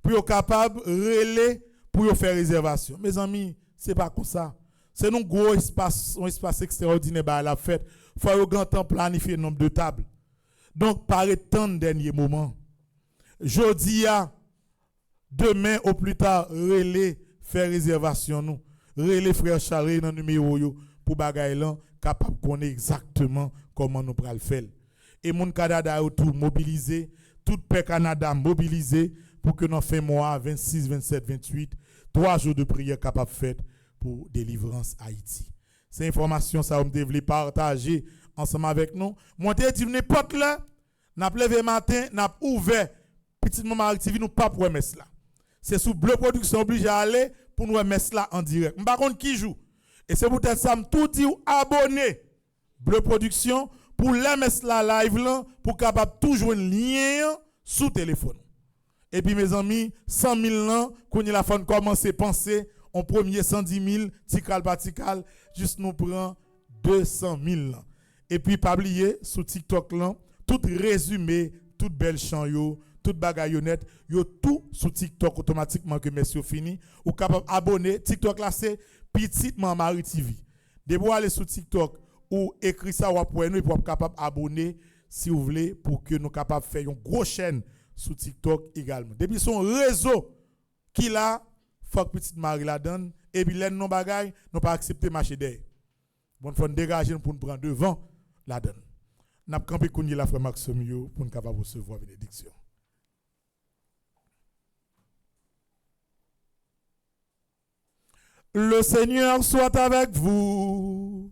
pour être capable de relayer pour faire réservation. Mes amis, ce n'est pas comme ça. C'est un gros espace, un espace extraordinaire à la fête. Il faut au grand temps planifier le nombre de tables. Donc, par le temps de dernier moment, jeudi, demain au plus tard, relayer, faire réservation. Nous. Relayer frère Charles dans le numéro pour bagaille là, capable de connaître exactement comment nous pourrons le faire. Et mon Canada autour mobilisé, tout le Canada mobilisé pour que nous fassions mois 26, 27, 28, 3 jours de prière capable de faire pour délivrance Haïti. Ces informations, ça va me développer, partager ensemble avec nous. Moi, je dis, n'importe là, n'a levé matin, n'a ouvert, petit moment TV, nous pas pour mettre là. C'est sous Bleu Production obligé à aller pour nous mettre là en direct. Par contre, qui joue? Et c'est peut-être ça, me tout dit, abonner Bleu Production pour les mettre là live là, pour capable toujours un lien sous téléphone. Et puis mes amis, 100 000 ans, qu'on y la fin commencer à penser, en premier 110 000, tical par tical, juste nous prend 200 000 ans. Et puis pas oublier, sur TikTok là, tout résumé, toute belle chant yo, toute bagaillonnette, yo tout sur TikTok automatiquement que messieurs fini, ou capable abonner, TikTok là c'est Petite Marie TV. De vous aller sur TikTok ou écrire ça ou pour nous pour capable abonner si vous voulez pour que nous capable faire une grosse chaîne sur TikTok également. Depuis son réseau qu'il a, faut que Petite Marie la donne et puis l'aide non bagaille, nous pas accepter marcher derrière. Bon faut dégager pour nous prendre devant la donne. N'a pas campé qu'on y la frère Maxime pour nous capable recevoir bénédiction. Le Seigneur soit avec vous.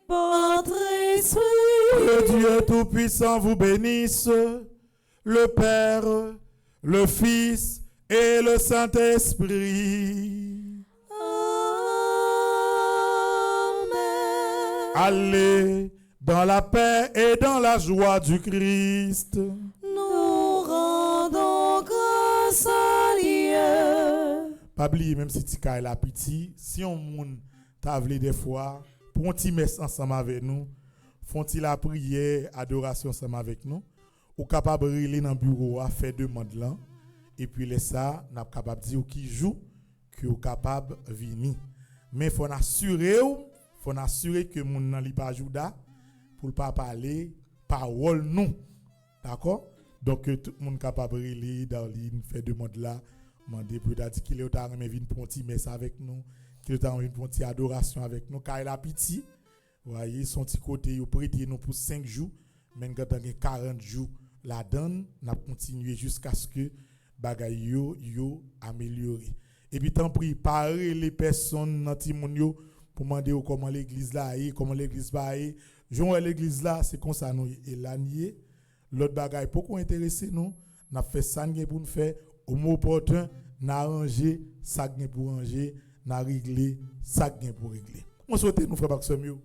Votre esprit. Que Dieu Tout-Puissant vous bénisse, le Père, le Fils et le Saint-Esprit. Amen. Allez dans la paix et dans la joie du Christ. Nous rendons grâce à Dieu. Pas oublier, même si tu as la petit, si on moun t'a vle des fois, pour un petit messe ensemble avec nous, font-ils la prière, adoration ensemble avec nous, ou capable de aller dans le bureau à faire demande là, et puis les ça, n'a capable de dire qui joue, que ou capable de venir. Mais faut assurer que moun nan li pas jouda pour pas parler parole nous. D'accord? Donc tout le monde capable de aller dans ligne faire demande là, demander peut-être dire qu'il est en train de venir pour un petit messe avec nous, qu'il est en train de venir pour une petite adoration avec nous, car il a pitié. Voyez son petit côté, il prête nous pour 5 jours, mais quand on a 40 jours la donne, on a continué jusqu'à ce que bagay yo amélioré. Et puis tant pis parer les personnes dans timoun yo pour demander comment l'église là est, comment l'église va est. Jour l'église là, c'est comme ça nous et l'année l'autre bagay pourquoi intéressé nous, n'a fait ça pour nous faire au mot opportun, n'a arrangé ça pour ranger, n'a réglé ça pour régler. On souhaite nous frères Maxime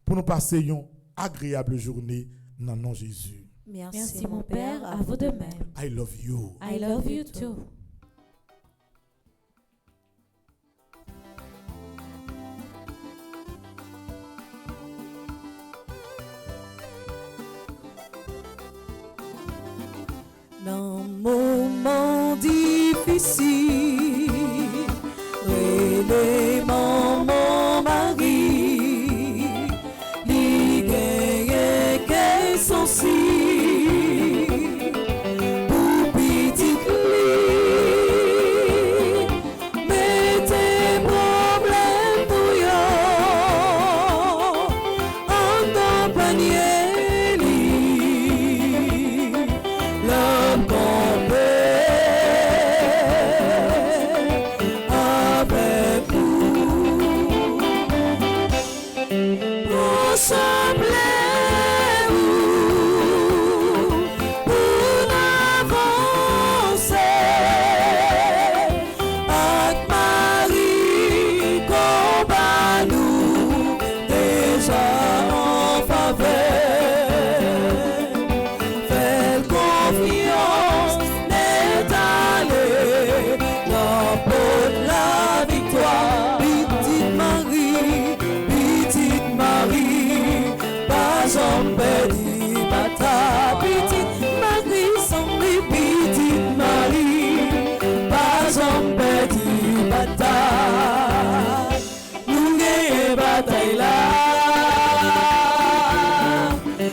pour nous passer une agréable journée dans le nom de Jésus. Merci mon Père, à vous de même. I love you. I love you too. Dans moment difficile, relais mon mari, li gagne qu'elle sont si, pour petit li, mettez problème pour yo, en dans panier li. L'homme qu'on avec vous, ressemblez-vous pour avancer avec Marie combat nous déjà en faveur. Fais confiance, n'est allé l'emporte la victoire. Petite Marie, pas en petit bataille. Petite Marie, sans petite Marie, pas en petit bataille. Nous gagnons bataille là,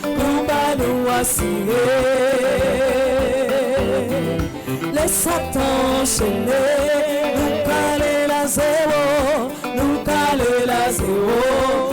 combat nous assurer. Les Satan enchaînés, nous caler la zéro, nous caler la zéro.